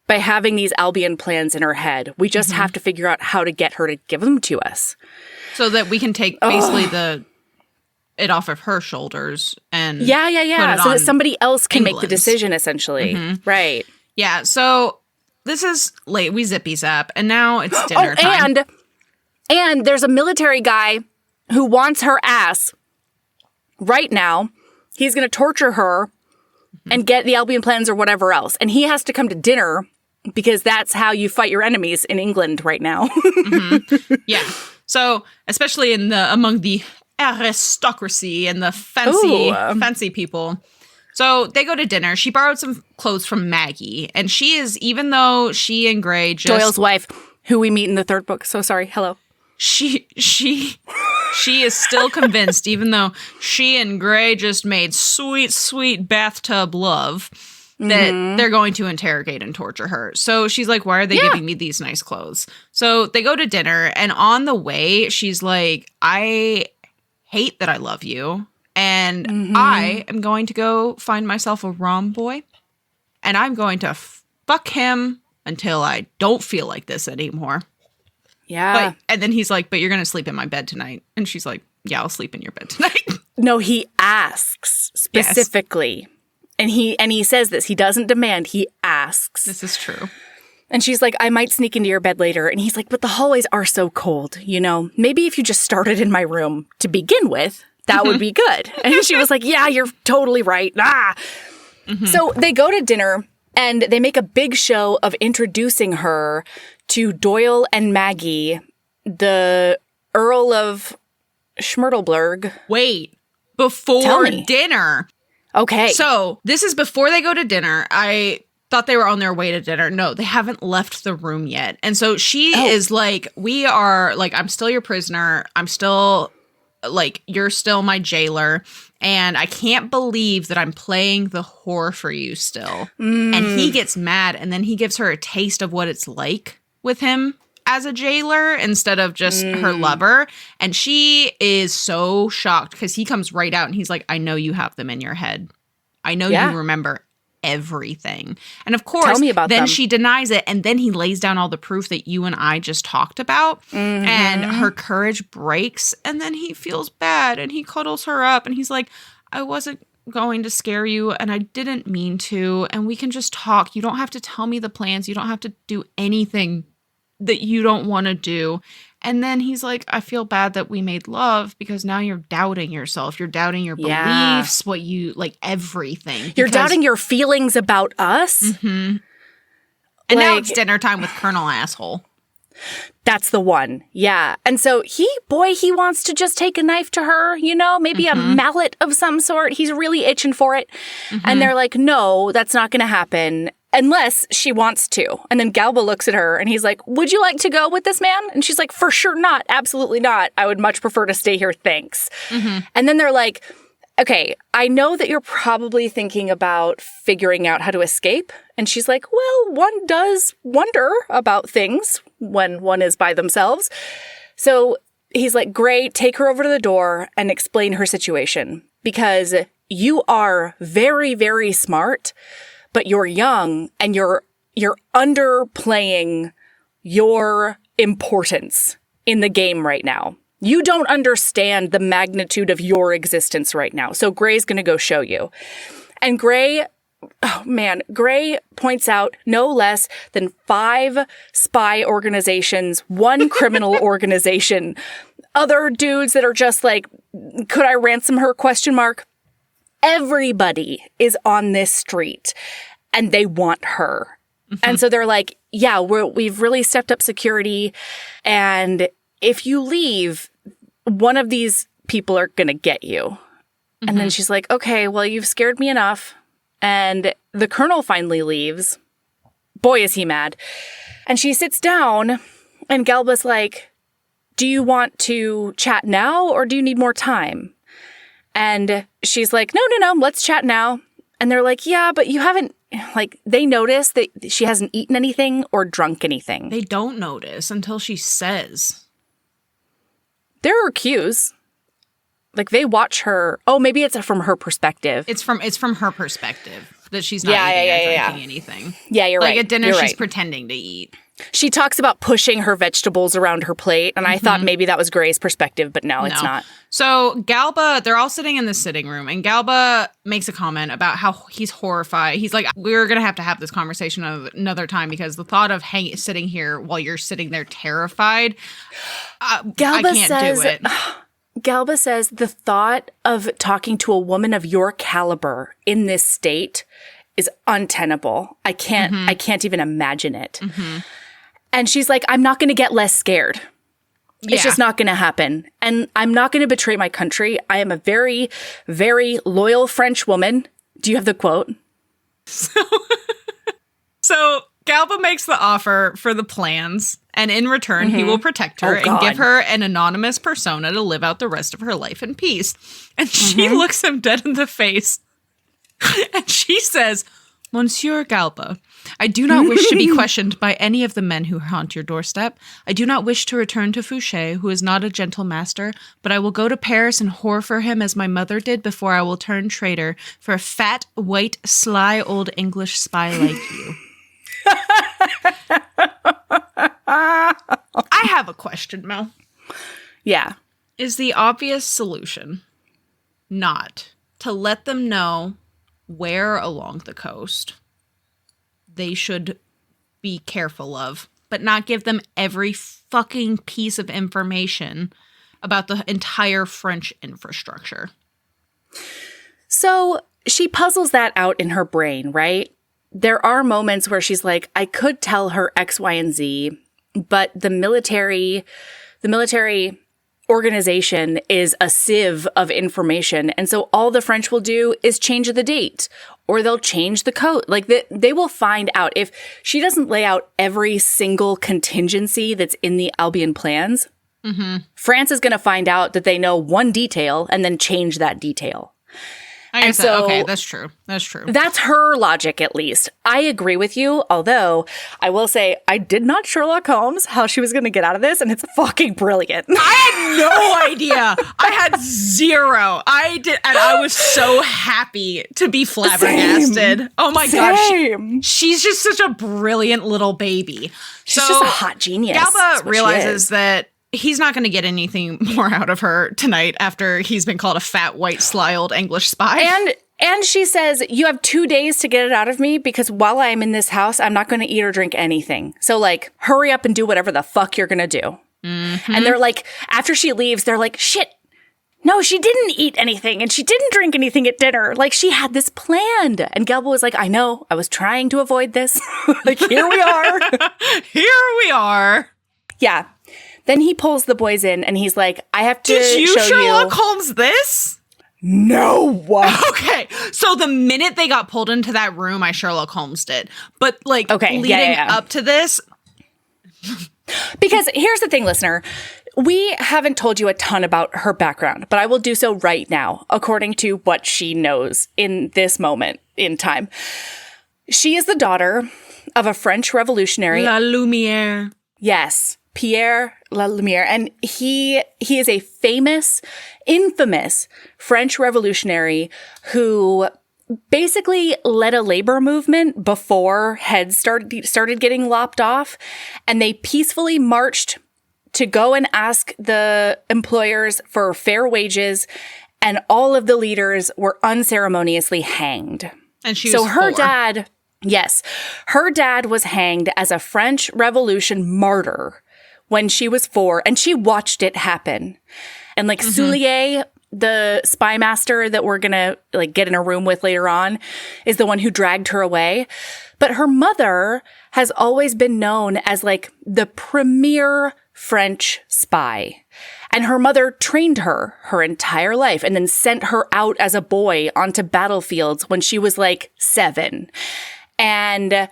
by having these Albion plans in her head. We just have to figure out how to get her to give them to us. So that we can take basically it off of her shoulders and Yeah. put it So on that somebody else can make the England's. decision, essentially. Right. Yeah, so this is late. We zippy zap, and now it's dinner time. And there's a military guy who wants her ass right now. He's going to torture her and get the Albion plans or whatever else. And he has to come to dinner because that's how you fight your enemies in England right now. Yeah. So, especially among the aristocracy and the fancy people. So they go to dinner. She borrowed some clothes from Maggie, and she is, even though she and Gray just Doyle's wife, who we meet in the third book. So sorry. Hello. she is still convinced, even though she and Gray just made sweet bathtub love, that they're going to interrogate and torture her. So she's like, why are they giving me these nice clothes? So they go to dinner, and on the way, she's like, I hate that I love you, and I am going to go find myself a rom boy, and I'm going to fuck him until I don't feel like this anymore. Yeah. And then he's like, but you're going to sleep in my bed tonight. And she's like, yeah, I'll sleep in your bed tonight. No, he asks specifically. And he says this. He doesn't demand. He asks. This is true. And she's like, I might sneak into your bed later. And he's like, but the hallways are so cold, you know? Maybe if you just started in my room to begin with, that would be good. And she was like, yeah, you're totally right. So they go to dinner, and they make a big show of introducing her to Doyle and Maggie, the Earl of Schmurtelberg. Wait, Tell before me. dinner. Okay. So this is before they go to dinner. I thought they were on their way to dinner. No, they haven't left the room yet. And so she is like, we are like, I'm still your prisoner. I'm still like, you're still my jailer. And I can't believe that I'm playing the whore for you still. And he gets mad, and then he gives her a taste of what it's like with him as a jailer instead of just her lover. And she is so shocked because he comes right out and he's like, I know you have them in your head. I know you remember everything. And of course, Tell me about then them. she denies it, and then he lays down all the proof that you and I just talked about. And her courage breaks, and then he feels bad, and he cuddles her up, and he's like, I wasn't going to scare you, and I didn't mean to, and we can just talk. You don't have to tell me the plans. You don't have to do anything that you don't want to do. And then he's like, I feel bad that we made love because now you're doubting yourself. You're doubting your beliefs, what you like, everything. You're doubting your feelings about us? And now it's dinner time with Colonel Asshole. That's the one. Yeah. And so he wants to just take a knife to her, you know, maybe a mallet of some sort. He's really itching for it. And they're like, no, that's not going to happen unless she wants to. And then Galba looks at her and he's like, would you like to go with this man? And she's like, for sure not. Absolutely not. I would much prefer to stay here. Thanks. And then they're like, okay, I know that you're probably thinking about figuring out how to escape. And she's like, well, one does wonder about things when one is by themselves. So he's like, great, take her over to the door and explain her situation. Because you are very, very smart, but you're young and you're underplaying your importance in the game right now. You don't understand the magnitude of your existence right now. So Gray's going to go show you. And Gray points out no less than 5 spy organizations, 1 criminal organization, other dudes that are just like, could I ransom her? ? Everybody is on this street and they want her. And so they're like, yeah, we've really stepped up security. And if you leave, one of these people are going to get you. And then she's like, okay, well, you've scared me enough. And the colonel finally leaves. Boy, is he mad. And she sits down and Galba's like, do you want to chat now or do you need more time? And she's like, no, let's chat now. And they're like, yeah, but you haven't, like, they notice that she hasn't eaten anything or drunk anything. They don't notice until she says. There are cues. Like, they watch her. Oh, maybe it's from her perspective. It's from her perspective that she's not eating or drinking anything. Yeah, you're right. Like at dinner, You're she's right. pretending to eat. She talks about pushing her vegetables around her plate, and I thought maybe that was Gray's perspective, but no, it's not. So Galba, they're all sitting in the sitting room, and Galba makes a comment about how he's horrified. He's like, we're going to have this conversation another time because the thought of sitting here while you're sitting there terrified, Galba I can't do it. Galba says the thought of talking to a woman of your caliber in this state is untenable. I can't even imagine it. And she's like, I'm not going to get less scared. It's just not going to happen. And I'm not going to betray my country. I am a very, very loyal French woman. Do you have the quote? So Galba makes the offer for the plans, and in return, he will protect her and give her an anonymous persona to live out the rest of her life in peace. And she looks him dead in the face, and she says, Monsieur Galba, I do not wish to be questioned by any of the men who haunt your doorstep. I do not wish to return to Fouché, who is not a gentle master, but I will go to Paris and whore for him as my mother did before I will turn traitor for a fat, white, sly old English spy like you. I have a question, Mel. Yeah. Is the obvious solution not to let them know where along the coast they should be careful of, but not give them every fucking piece of information about the entire French infrastructure? So she puzzles that out in her brain, right? There are moments where she's like, I could tell her X, Y, and Z, but the military organization is a sieve of information. And so all the French will do is change the date, or they'll change the code. Like they will find out. If she doesn't lay out every single contingency that's in the Albion plans, France is going to find out that they know one detail and then change that detail. Okay, that's true. That's true. That's her logic, at least. I agree with you, although I will say I did not Sherlock Holmes how she was going to get out of this, and it's fucking brilliant. I had no idea. I had zero. I did, and I was so happy to be flabbergasted. Same. Oh my gosh, she's just such a brilliant little baby. She's just a hot genius. Galba realizes that he's not going to get anything more out of her tonight after he's been called a fat, white, sly old English spy. And she says, you have 2 days to get it out of me because while I am in this house, I'm not going to eat or drink anything. So, like, hurry up and do whatever the fuck you're going to do. And they're like, after she leaves, they're like, shit, no, she didn't eat anything and she didn't drink anything at dinner. Like, she had this planned. And Galba was like, I know, I was trying to avoid this. Like, here we are. Here we are. Yeah. Then he pulls the boys in and he's like, I have to Did you show Sherlock Holmes this? No. Okay. So the minute they got pulled into that room, I Sherlock Holmes'd it. But like leading up to this. Because here's the thing, listener. We haven't told you a ton about her background, but I will do so right now, according to what she knows in this moment in time. She is the daughter of a French revolutionary. La Lumière. Yes. Pierre La Lumière, and he is a infamous French revolutionary who basically led a labor movement before heads started getting lopped off, and they peacefully marched to go and ask the employers for fair wages, and all of the leaders were unceremoniously hanged. And she so was her 4. dad, yes, her dad was hanged as a French Revolution martyr when she was 4, and she watched it happen. And like Soulier, the spymaster that we're gonna like get in a room with later on, is the one who dragged her away. But her mother has always been known as like the premier French spy. And her mother trained her entire life and then sent her out as a boy onto battlefields when she was like 7. And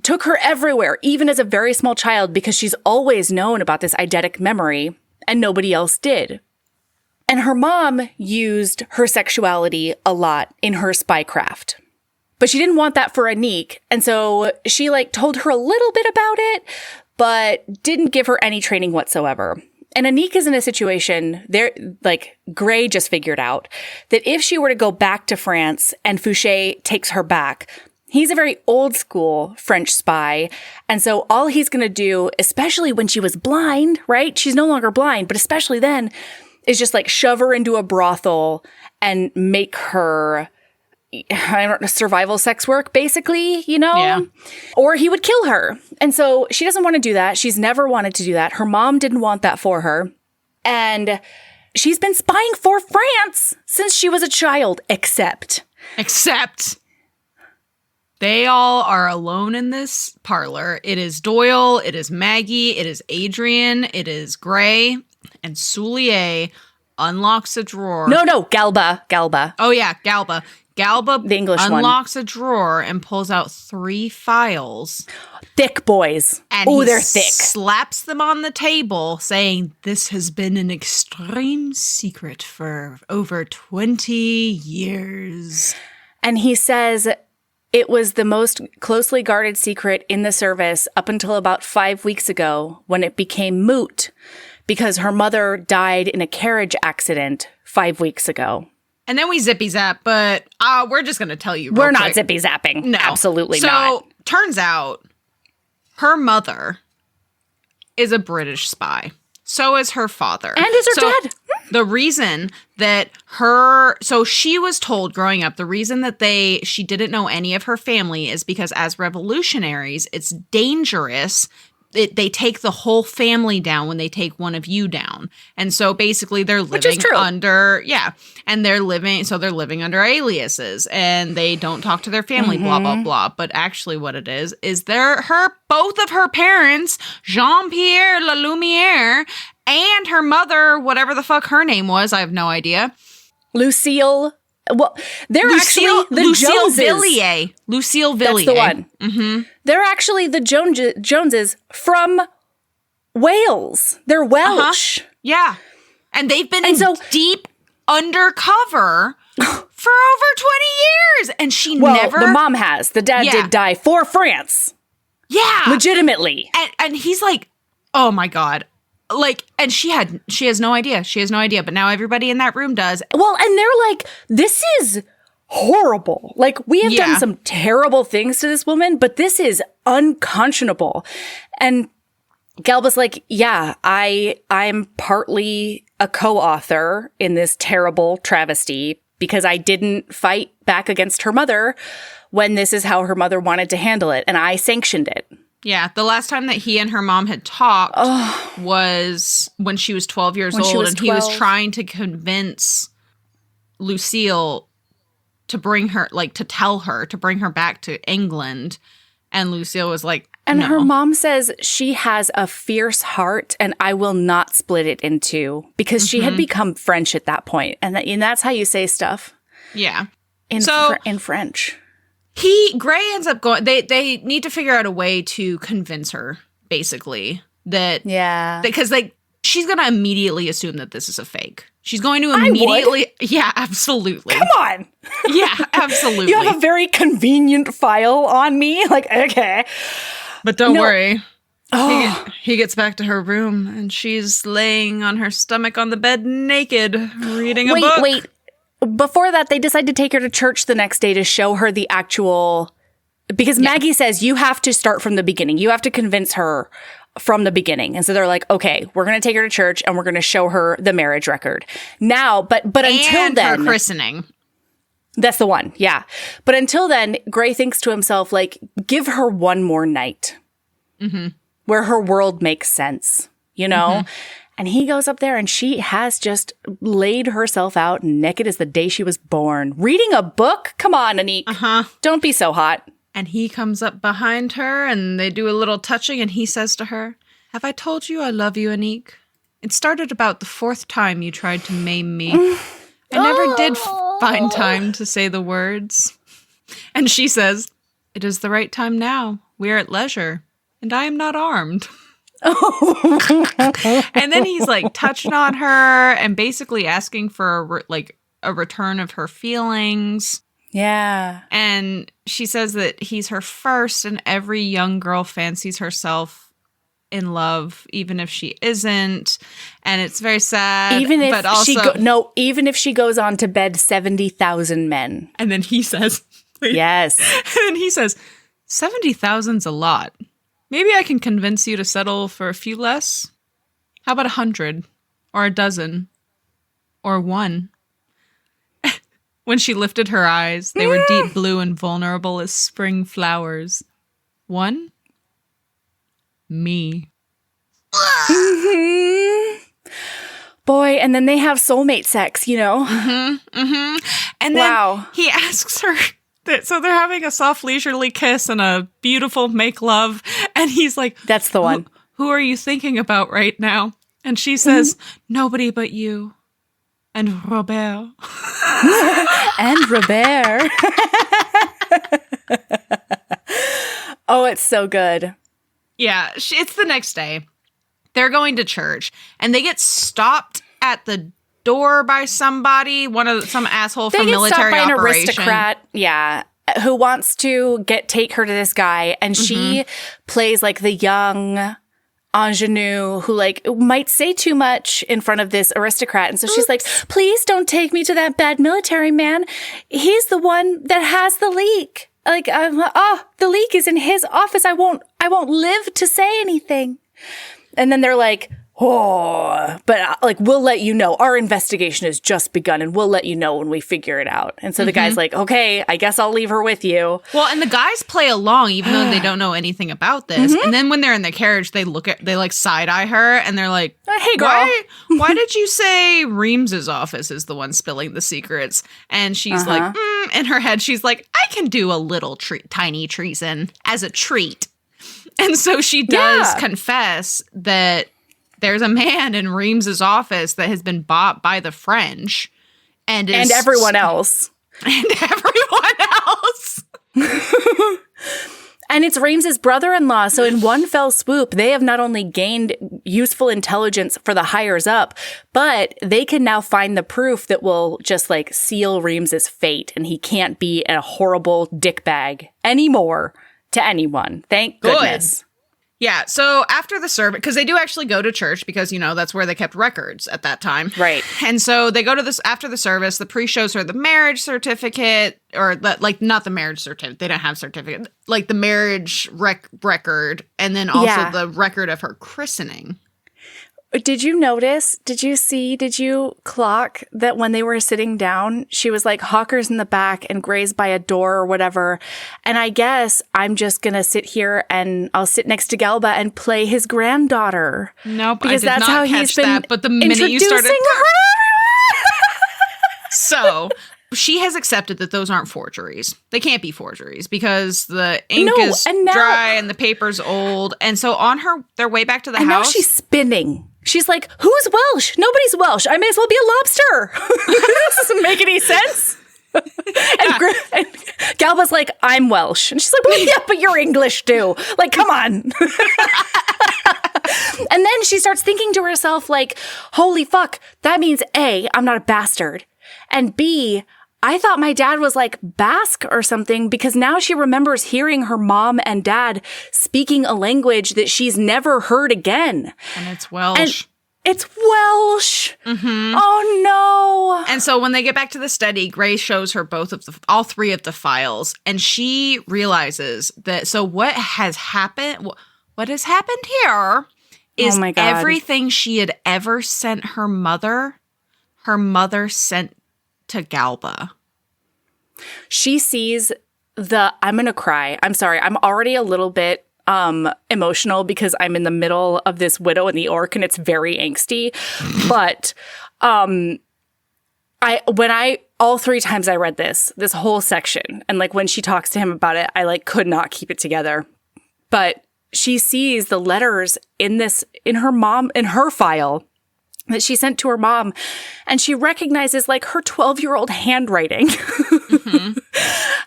took her everywhere, even as a very small child, because she's always known about this eidetic memory and nobody else did. And her mom used her sexuality a lot in her spycraft. But she didn't want that for Anique. And so she told her a little bit about it, but didn't give her any training whatsoever. And Anique is in a situation there, Gray just figured out that if she were to go back to France and Fouché takes her back, he's a very old school French spy. And so all he's going to do, especially when she was blind, right? She's no longer blind, but especially then, is just shove her into a brothel and make her, I don't know, survival sex work, basically, Yeah. Or he would kill her. And so she doesn't want to do that. She's never wanted to do that. Her mom didn't want that for her. And she's been spying for France since she was a child, except they all are alone in this parlor. It is Doyle, it is Maggie, it is Adrian, it is Gray, and Soulier unlocks a drawer. No, Galba. Oh yeah, Galba. Galba The English one. unlocks a drawer and pulls out 3 files. Thick boys. And Oh, he they're thick. slaps them on the table, saying, "This has been an extreme secret for over 20 years." And he says it was the most closely guarded secret in the service up until about 5 weeks ago when it became moot because her mother died in a carriage accident 5 weeks ago. And then we zippy zap, but we're just going to tell you real We're not quick. zippy zapping. No. Absolutely so, not. turns out her mother is a British spy. So is her father. And is her dad. The reason that so she was told growing up, the reason that she didn't know any of her family is because as revolutionaries, it's dangerous. They take the whole family down when they take one of you down. And so basically they're living under, and they're living under aliases and they don't talk to their family, blah, blah, blah. But actually what it is both of her parents, Jean-Pierre Lalumiere and her mother, whatever the fuck her name was, I have no idea. Lucille. Well, they're actually the Joneses. Lucille Villiers. That's the one. Mm-hmm. They're actually the Joneses from Wales. They're Welsh. Yeah. And they've been deep undercover for over 20 years. And she never... the mom has. The dad did die for France. Yeah. Legitimately. And he's like, oh my God. And she has no idea. She has no idea. But now everybody in that room does. Well, and they're like, this is horrible. We have done some terrible things to this woman, but this is unconscionable. And Galba's like, yeah, I'm partly a co-author in this terrible travesty because I didn't fight back against her mother when this is how her mother wanted to handle it. And I sanctioned it. Yeah, the last time that he and her mom had talked was when she was 12 years old, and he was trying to convince Lucille to bring her, to bring her back to England, and Lucille was like, and no. her mom says she has a fierce heart, and I will not split it in two, because she had become French at that point, and that's how you say stuff. Yeah, in French. Gray ends up going, they need to figure out a way to convince her, basically, that, because she's going to immediately assume that this is a fake. She's going to immediately, yeah, absolutely. Come on. Yeah, absolutely. You have a very convenient file on me. Okay. But don't worry. He gets back to her room and she's laying on her stomach on the bed naked, reading a book. Wait. Before that, they decide to take her to church the next day to show her the actual... Because Maggie says, you have to start from the beginning. You have to convince her from the beginning. And so they're like, okay, we're going to take her to church and we're going to show her the marriage record. Now, but until then... her christening. That's the one, yeah. But until then, Gray thinks to himself, give her one more night. Where her world makes sense, And he goes up there and she has just laid herself out naked as the day she was born. Reading a book? Come on, Anique. Don't be so hot. And he comes up behind her and they do a little touching and he says to her, "Have I told you I love you, Anique? It started about the 4th time you tried to maim me. I never did find time to say the words." And she says, "It is the right time now. We are at leisure, and I am not armed." And then he's like touching on her and basically asking for a return of her feelings. Yeah. And she says that he's her first, and every young girl fancies herself in love, even if she isn't. And it's very sad. Even if but also, even if she goes on to bed 70,000 men. And then he says, yes. And then he says, 70,000's a lot. Maybe I can convince you to settle for a few less. How about 100 or a dozen or one? When she lifted her eyes, they were deep blue and vulnerable as spring flowers. One? Me. Boy, and then they have soulmate sex, you know? And then he asks her, so they're having a soft leisurely kiss and a beautiful make love. And he's like, that's the one. Who are you thinking about right now? And she says, nobody but you. And Robert. And Robert. Oh, it's so good. Yeah, it's the next day. They're going to church, and they get stopped at the door by somebody, some asshole from military operation. They get stopped by an aristocrat, yeah, who wants to take her to this guy, and she plays like the young ingenue who like might say too much in front of this aristocrat, and so she's like, please don't take me to that bad military man. He's the one that has the leak. Like, the leak is in his office. I won't live to say anything. And then they're like, oh, but like, we'll let you know. Our investigation has just begun, and we'll let you know when we figure it out. And so the guy's like, okay, I guess I'll leave her with you. Well, and the guys play along, even though they don't know anything about this. And then when they're in the carriage, they like side eye her, and they're like, hey, girl. Why did you say Reams's office is the one spilling the secrets? And she's like, in her head, she's like, I can do a little tiny treason as a treat. And so she does confess that there's a man in Reams's office that has been bought by the French. And everyone else. And everyone else. And it's Reams's brother-in-law. So in one fell swoop, they have not only gained useful intelligence for the hires up, but they can now find the proof that will just like seal Reams's fate. And he can't be a horrible dickbag anymore to anyone. Thank goodness. Yeah, so after the service, because they do actually go to church because, that's where they kept records at that time. Right. And so they go to this after the service, the priest shows her the marriage certificate, or not the marriage certificate, they don't have certificate, like the marriage record, and then also the record of her christening. Did you notice, did you clock that when they were sitting down, she was like Hawker's in the back and Gray's by a door or whatever. And I guess I'm just going to sit here and I'll sit next to Galba and play his granddaughter. Nope, because that's how he's been that, but the minute you started her. So she has accepted that those aren't forgeries. They can't be forgeries because the ink is dry and the paper's old. And so on their way back to the house. Now she's spinning. She's like, who's Welsh? Nobody's Welsh. I may as well be a lobster. This doesn't make any sense. And Galba's like, I'm Welsh. And she's like, well, yeah, but you're English too. Like, come on. And then she starts thinking to herself, like, holy fuck, that means A, I'm not a bastard. And B, I thought my dad was like Basque or something, because now she remembers hearing her mom and dad speaking a language that she's never heard again. And it's Welsh. It's Welsh. Oh no. And so when they get back to the study, Gray shows her all three of the files, and she realizes that, so what has happened here is everything she had ever sent her mother sent to Galba. She sees I'm going to cry. I'm sorry. I'm already a little bit emotional because I'm in the middle of this Widow and the Orc and it's very angsty. But all three times I read this whole section, and like when she talks to him about it, I like could not keep it together. But she sees the letters in her file that she sent to her mom, and she recognizes like her 12-year-old handwriting.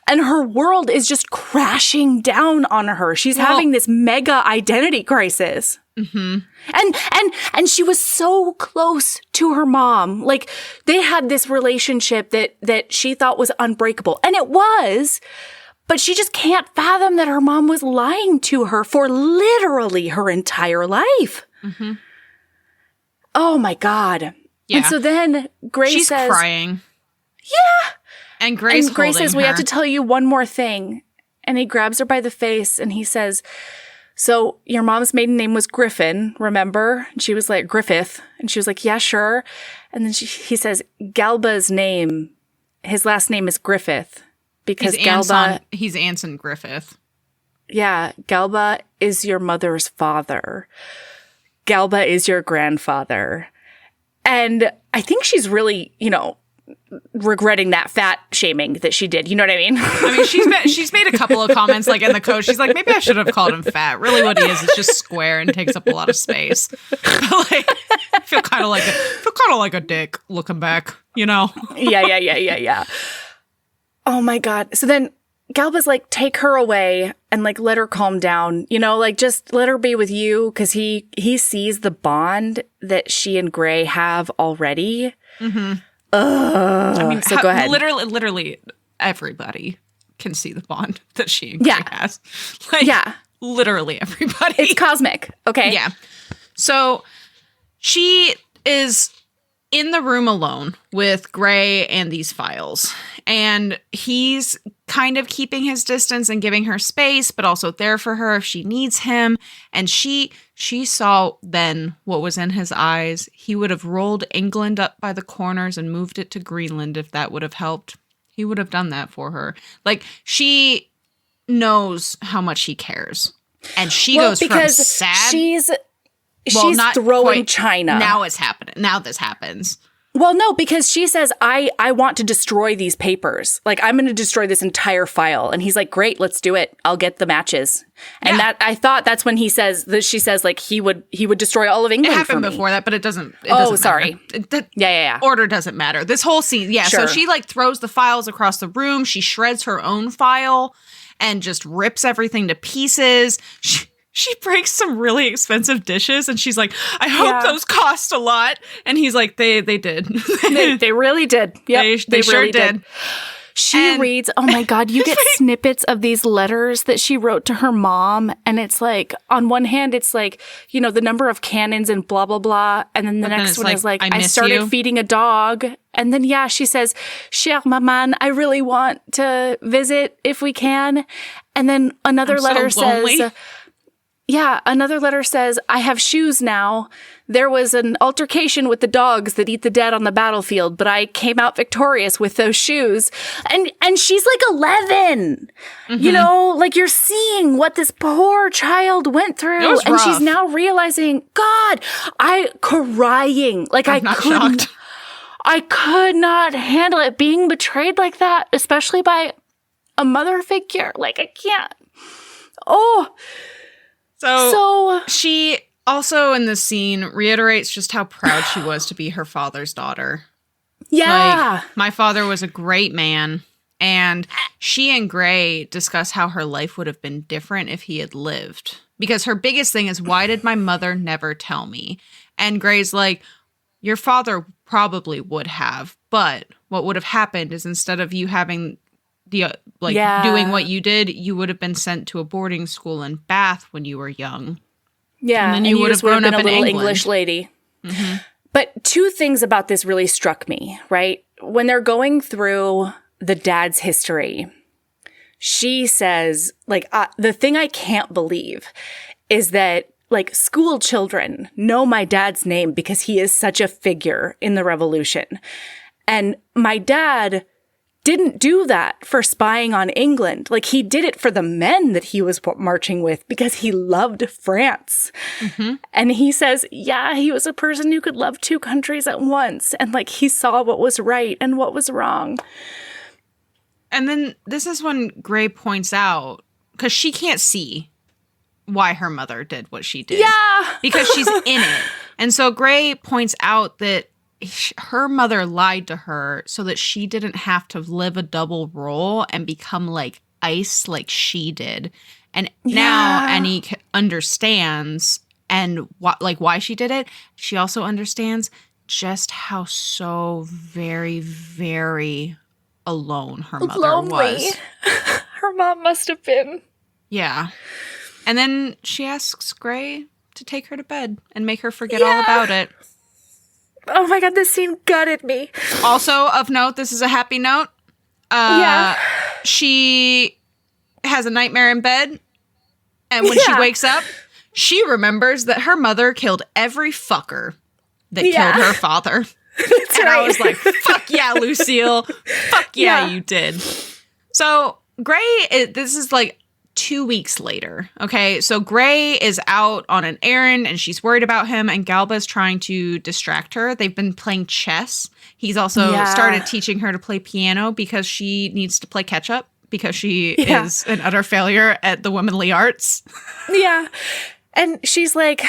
And and her world is just crashing down on her. She's having this mega identity crisis. Mm-hmm. And she was so close to her mom. Like, they had this relationship that she thought was unbreakable. And it was, but she just can't fathom that her mom was lying to her for literally her entire life. Mm-hmm. Oh my God. Yeah. And so then Grace says, she's crying. Yeah. And Grace says, we have to tell you one more thing. And he grabs her by the face and he says, so your mom's maiden name was Griffin, remember? And she was like, Griffith. And she was like, yeah, sure. And then he says, Galba's name, his last name is Griffith. Because he's Anson Griffith. Yeah, Galba is your mother's father. Galba is your grandfather. And I think she's really, regretting that fat shaming that she did. You know what I mean? I mean, she's made a couple of comments like in the coach. She's like, maybe I should have called him fat. Really, what he is just square and takes up a lot of space. But like, I feel kind of like a dick looking back. Yeah. Oh my God. So then Galba's like, take her away and like let her calm down. Like just let her be with you, because he sees the bond that she and Gray have already. Mm-hmm. I mean, so go ahead. Literally, everybody can see the bond that she and Gray has. Like, yeah, literally everybody. It's cosmic. Okay. Yeah. So she is in the room alone with Gray and these files, and he's kind of keeping his distance and giving her space, but also there for her if she needs him. And she saw then what was in his eyes. He would have rolled England up by the corners and moved it to Greenland if that would have helped. He would have done that for her. Like, she knows how much he cares. And she goes from sad. She's throwing China. Now it's happening. Now this happens. Well, no, because she says, I want to destroy these papers. Like, I'm going to destroy this entire file. And he's like, great, let's do it. I'll get the matches. And that, I thought that's when she says, like, he would destroy all of England. It happened for me. before that, but it doesn't. Sorry. Yeah. Order doesn't matter. This whole scene. Yeah. Sure. So she like throws the files across the room. She shreds her own file and just rips everything to pieces. She breaks some really expensive dishes, and she's like, I hope those cost a lot. And he's like, they did. they really did. Yep, they sure really did. She reads, oh my God, you get snippets of these letters that she wrote to her mom. And it's like, on one hand, it's like, the number of cannons and blah, blah, blah. And then the next one is like, I started feeding a dog. And then, she says, Chère maman, I really want to visit if we can. And then another letter says... another letter says, I have shoes now. There was an altercation with the dogs that eat the dead on the battlefield, but I came out victorious with those shoes. And she's like 11. Mm-hmm. Like, you're seeing what this poor child went through. And she's now realizing, God, crying. Like, I'm not shocked. I could not handle it being betrayed like that, especially by a mother figure. Like, I can't. Oh, So she also in this scene reiterates just how proud she was to be her father's daughter. Yeah. Like, my father was a great man. And she and Gray discuss how her life would have been different if he had lived. Because her biggest thing is, why did my mother never tell me? And Gray's like, your father probably would have. But what would have happened is, instead of you having... doing what you did, you would have been sent to a boarding school in Bath when you were young. Yeah, and then you would have grown up in England. English lady. Mm-hmm. But two things about this really struck me, right? When they're going through the dad's history, she says, like, the thing I can't believe is that, like, school children know my dad's name because he is such a figure in the revolution. And my dad didn't do that for spying on England. Like, he did it for the men that he was marching with because he loved France. Mm-hmm. And he says, he was a person who could love two countries at once. And, like, he saw what was right and what was wrong. And then this is when Gray points out, because she can't see why her mother did what she did. Yeah. Because she's in it. And so Gray points out that her mother lied to her so that she didn't have to live a double role and become like ice like she did. And now Annie understands and why she did it. She also understands just how so very, very alone her mother was. Her mom must have been. Yeah. And then she asks Gray to take her to bed and make her forget all about it. Oh my God, this scene gutted me. Also, of note, this is a happy note. She has a nightmare in bed, and when she wakes up, she remembers that her mother killed every fucker that killed her father. That's and right. I was like, fuck yeah, Lucille. Fuck yeah, you did. So Gray, this is like 2 weeks later. Okay, so Gray is out on an errand and she's worried about him, and Galba's trying to distract her. They've been playing chess. He's also started teaching her to play piano because she needs to play catch up because she is an utter failure at the womanly arts. Yeah. And she's like,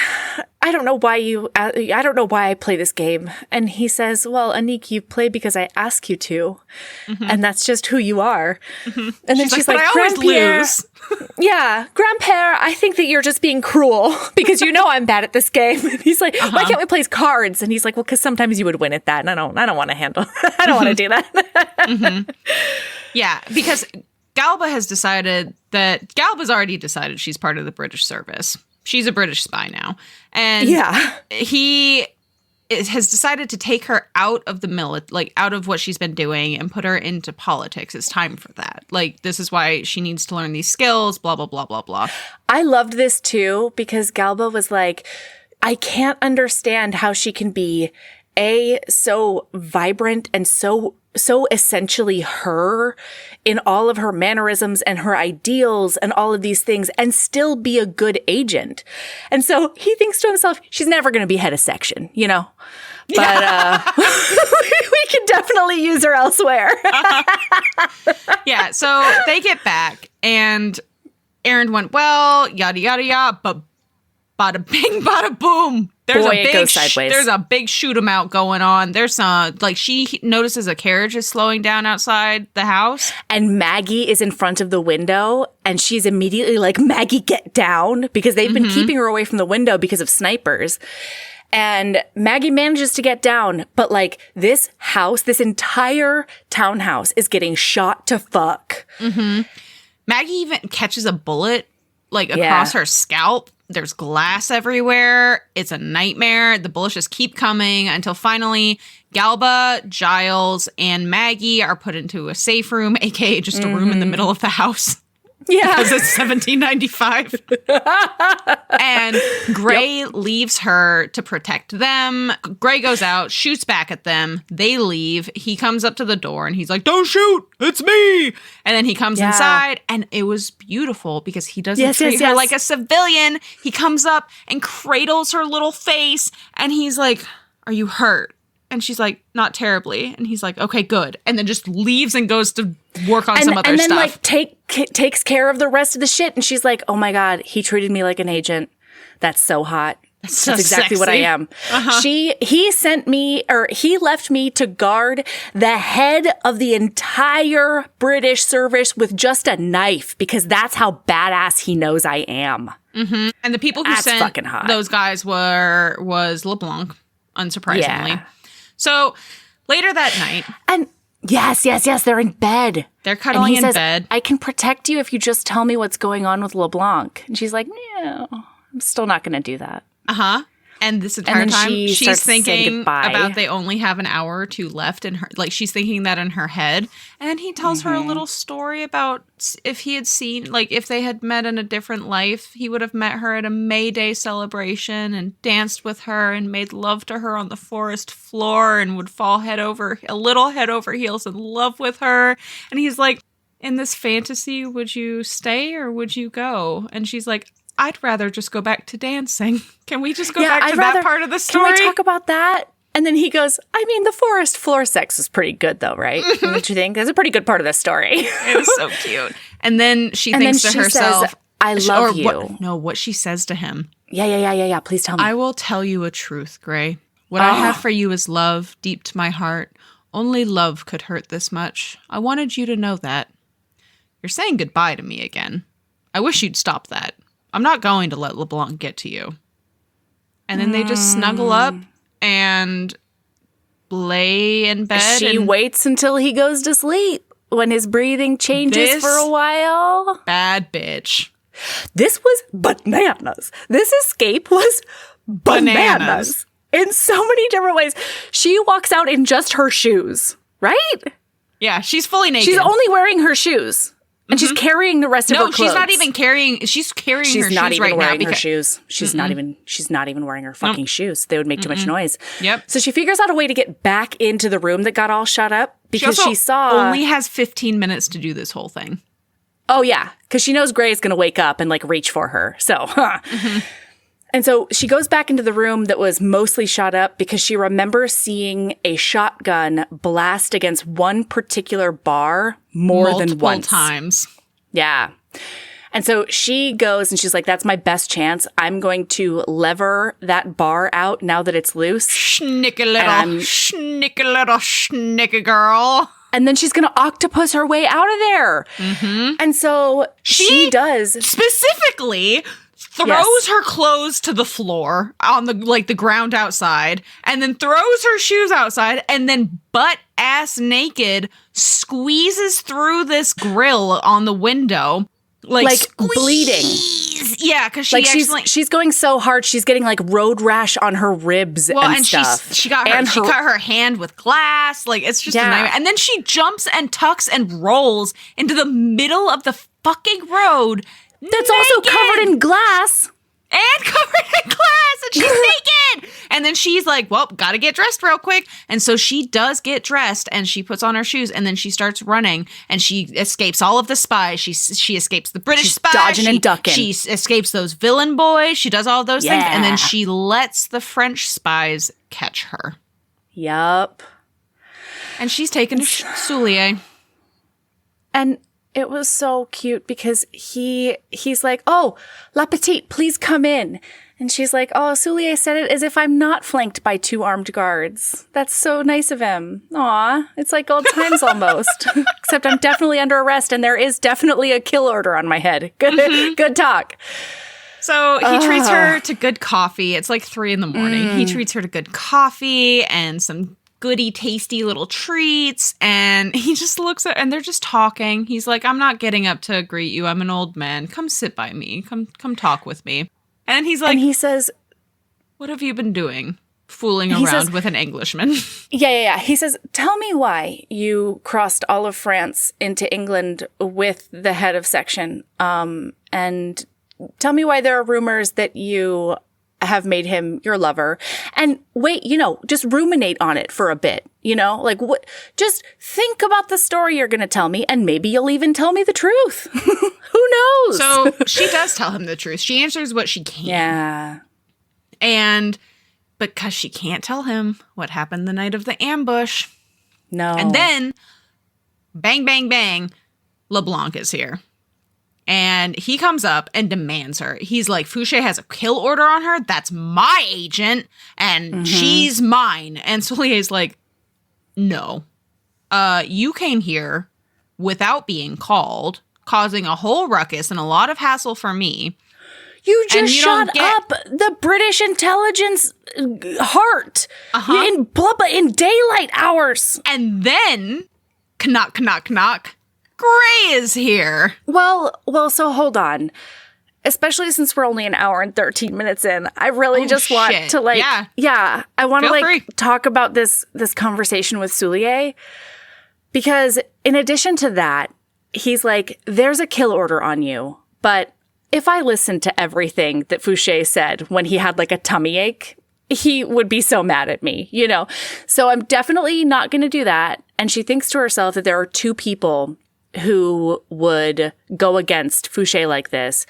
I don't know why I play this game. And he says, well, Anik, you play because I ask you to. Mm-hmm. And that's just who you are. Mm-hmm. And then she's like, I always lose. Yeah, Grandpère, I think that you're just being cruel because you know I'm bad at this game. And he's like, why can't we play cards? And he's like, well, because sometimes you would win at that. And I don't want to handle, I don't want to do that. Mm-hmm. Yeah, because Galba's already decided she's part of the British service. She's a British spy now. And he has decided to take her out of the out of what she's been doing and put her into politics. It's time for that. Like, this is why she needs to learn these skills, blah, blah, blah, blah, blah. I loved this too because Galba was like, I can't understand how she can be so vibrant and so essentially her in all of her mannerisms and her ideals and all of these things and still be a good agent. And so he thinks to himself, she's never going to be head of section, you know? But we can definitely use her elsewhere. Yeah, so they get back and Aaron went, well, yada, yada, yada, but bada bing, bada boom. It goes sideways. There's a big shoot 'em out going on. There's she notices a carriage is slowing down outside the house. And Maggie is in front of the window and she's immediately like, Maggie, get down, because they've been keeping her away from the window because of snipers. And Maggie manages to get down, but like this entire townhouse is getting shot to fuck. Mm-hmm. Maggie even catches a bullet across her scalp. There's glass everywhere. It's a nightmare. The bullets just keep coming until finally Galba, Giles, and Maggie are put into a safe room, aka just a room in the middle of the house. Yeah. Because it's 1795. And Gray leaves her to protect them. Gray goes out, shoots back at them. They leave. He comes up to the door and he's like, don't shoot. It's me. And then he comes inside. And it was beautiful because he doesn't treat her like a civilian. He comes up and cradles her little face. And he's like, are you hurt? And she's like, not terribly. And he's like, okay, good. And then just leaves and goes to work on some other stuff. And then takes care of the rest of the shit. And she's like, oh my God, he treated me like an agent. That's so hot. That's exactly what I am. He left me to guard the head of the entire British service with just a knife because that's how badass he knows I am. Mm-hmm. And the people who sent those guys was LeBlanc, unsurprisingly. Yeah. So later that night. And yes, they're in bed. They're cuddling in bed. I can protect you if you just tell me what's going on with LeBlanc. And she's like, no, I'm still not going to do that. Uh-huh. And this entire time, she's thinking about they only have an hour or two left in her. Like, she's thinking that in her head. And then he tells her a little story about if he had seen, like, if they had met in a different life, he would have met her at a May Day celebration and danced with her and made love to her on the forest floor and would fall head over heels in love with her. And he's like, in this fantasy, would you stay or would you go? And she's like, I'd rather just go back to dancing. Can we just go back to that part of the story? Can we talk about that? And then he goes, I mean, the forest floor sex is pretty good though, right? Don't you think? That's a pretty good part of the story. It was so cute. And then she thinks to herself, says, I love you. What she says to him. Yeah. Please tell me. I will tell you a truth, Gray. What I have for you is love, deep to my heart. Only love could hurt this much. I wanted you to know that. You're saying goodbye to me again. I wish you'd stop that. I'm not going to let LeBlanc get to you. And then they just snuggle up and lay in bed. She waits until he goes to sleep when his breathing changes for a while. Bad bitch. This was bananas. This escape was bananas. In so many different ways. She walks out in just her shoes, right? Yeah, she's fully naked. She's only wearing her shoes. And she's carrying the rest of her clothes. No, she's not even carrying. She's carrying her shoes right now. She's not even wearing her shoes. She's not even wearing her fucking shoes. They would make too much noise. Yep. So she figures out a way to get back into the room that got all shut up because she saw only has 15 minutes to do this whole thing. Oh yeah, because she knows Gray's going to wake up and like reach for her. So, And so she goes back into the room that was mostly shot up because she remembers seeing a shotgun blast against one particular bar more than once. Times. Yeah. And so she goes and she's like, that's my best chance. I'm going to lever that bar out now that it's loose. Snicky little girl. And then she's going to octopus her way out of there. And so she does. Specifically throws her clothes to the floor on the ground outside, and then throws her shoes outside, and then butt ass naked squeezes through this grill on the window, like bleeding. Yeah, because she's going so hard, she's getting like road rash on her ribs and stuff. She cut her hand with glass. Like it's just a nightmare. And then she jumps and tucks and rolls into the middle of the fucking road. That's also covered in glass. And covered in glass. And she's naked. And then she's like, well, gotta get dressed real quick. And so she does get dressed and she puts on her shoes and then she starts running and she escapes all of the spies. She escapes the British spies. Dodging and ducking. She escapes those villain boys. She does all of those things. And then she lets the French spies catch her. Yup. And she's taken to Soulier. And it was so cute because he's like, oh, La Petite, please come in. And she's like, oh, Soulier said it as if I'm not flanked by 2 armed guards. That's so nice of him. Aw, it's like old times almost. Except I'm definitely under arrest and there is definitely a kill order on my head. Good talk. So he treats her to good coffee. It's like 3 a.m. He treats her to good coffee and some goody, tasty little treats. And he just looks at, and they're just talking. He's like, I'm not getting up to greet you. I'm an old man. Come sit by me. Come talk with me. And then he's like, and he says, what have you been doing? Fooling around with an Englishman. Yeah. He says, tell me why you crossed all of France into England with the head of section. And tell me why there are rumors that you have made him your lover. And wait, just ruminate on it for a bit, like what, just think about the story you're going to tell me and maybe you'll even tell me the truth. Who knows? So she does tell him the truth. She answers what she can. Yeah. And because she can't tell him what happened the night of the ambush. No. And then bang, bang, bang, LeBlanc is here. And he comes up and demands her. He's like, Fouché has a kill order on her. That's my agent. And she's mine. And Soulier's like, no. You came here without being called, causing a whole ruckus and a lot of hassle for me. You just shot up the British intelligence heart in daylight hours. And then, knock, knock, knock. Gray is here. Well, so hold on. Especially since we're only an hour and 13 minutes in, I really want to I want to talk about this conversation with Soulier, because in addition to that, he's like, there's a kill order on you, but if I listened to everything that Fouché said when he had like a tummy ache, he would be so mad at me, So I'm definitely not going to do that. And she thinks to herself that there are 2 people who would go against Fouché like this,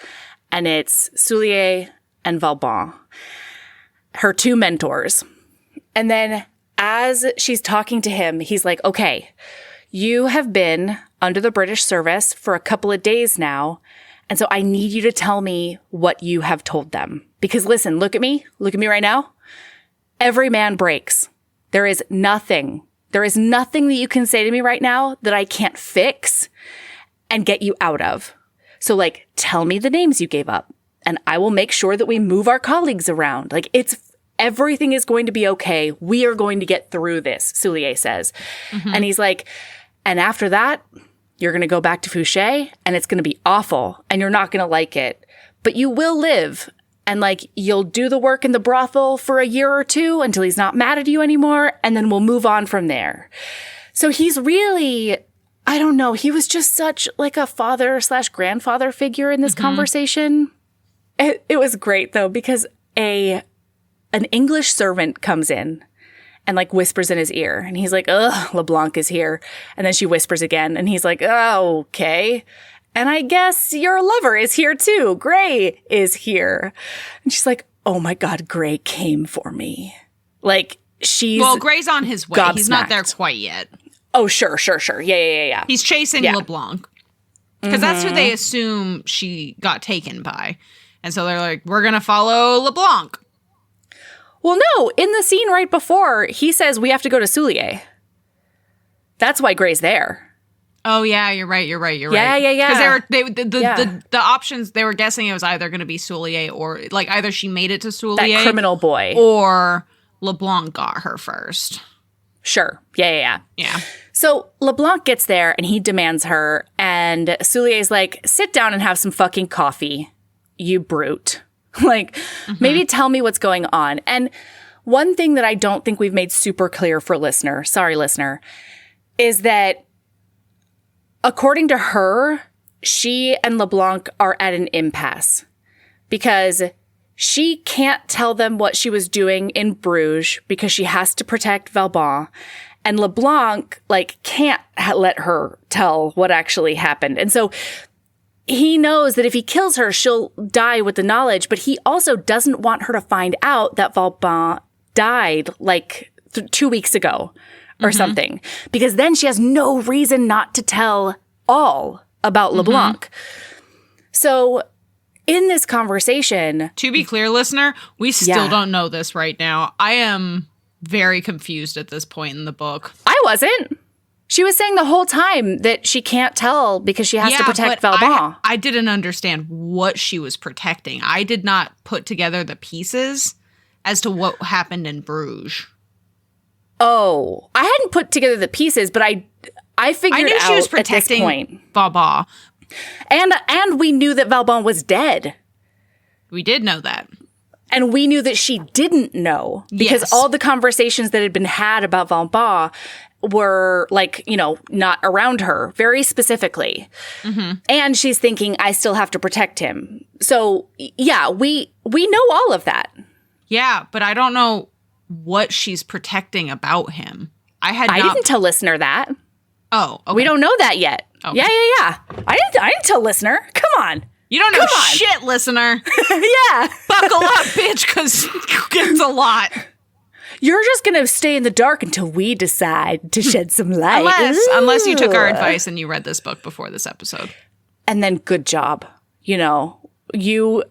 and it's Soulier and Valbon, her 2 mentors. And then as she's talking to him, he's like, okay, you have been under the British service for a couple of days now, and so I need you to tell me what you have told them. Because listen, look at me right now. every man breaks. There is nothing that you can say to me right now that I can't fix and get you out of. So like, tell me the names you gave up and I will make sure that we move our colleagues around. Like everything is going to be okay. We are going to get through this, Soulier says. And he's like, and after that, you're going to go back to Fouché and it's going to be awful and you're not going to like it, but you will live. And like, you'll do the work in the brothel for a year or two until he's not mad at you anymore. And then we'll move on from there. So he's really, I don't know. He was just such like a father/grandfather figure in this conversation. It was great though, because an English servant comes in and like whispers in his ear and he's like, ugh, LeBlanc is here. And then she whispers again and he's like, oh, okay. And I guess your lover is here too. Gray is here. And she's like, oh my God, Gray came for me. Like Well, Gray's on his way. He's not there quite yet. Oh, sure. Yeah. He's chasing LeBlanc. Because that's who they assume she got taken by. And so they're like, we're going to follow LeBlanc. Well, no, in the scene right before, he says we have to go to Soulier. That's why Gray's there. Oh yeah, you're right. Yeah. Because the options they were guessing it was either going to be Soulier or like either she made it to Soulier, that criminal boy, or LeBlanc got her first. Sure. Yeah. So LeBlanc gets there and he demands her, and Soulier's like, "Sit down and have some fucking coffee, you brute." Like, maybe tell me what's going on. And one thing that I don't think we've made super clear for listener, is that according to her, she and LeBlanc are at an impasse because she can't tell them what she was doing in Bruges because she has to protect Valbon. And LeBlanc, like, can't let her tell what actually happened. And so he knows that if he kills her, she'll die with the knowledge, but he also doesn't want her to find out that Valbon died like 2 weeks ago or something, because then she has no reason not to tell all about LeBlanc. So in this conversation, to be clear, listener, we still don't know this right now. I am very confused at this point in the book. I wasn't. She was saying the whole time that she can't tell because she has to protect Valbon. I didn't understand what she was protecting. I did not put together the pieces as to what happened in Bruges. Oh, I hadn't put together the pieces, but I figured I knew out she was at this protecting point. Valbon. And we knew that Valbon was dead. We did know that. And we knew that she didn't know because all the conversations that had been had about Valbon were like, you know, not around her very specifically. And she's thinking, I still have to protect him. So yeah, we know all of that. Yeah, but I don't know what she's protecting about him. I didn't tell listener that. Oh, okay. We don't know that yet. Okay. Yeah. I didn't tell listener. Come on. You don't know shit, listener. Yeah. Buckle up, bitch, because it's a lot. You're just going to stay in the dark until we decide to shed some light. Unless you took our advice and you read this book before this episode. And then good job. You know, you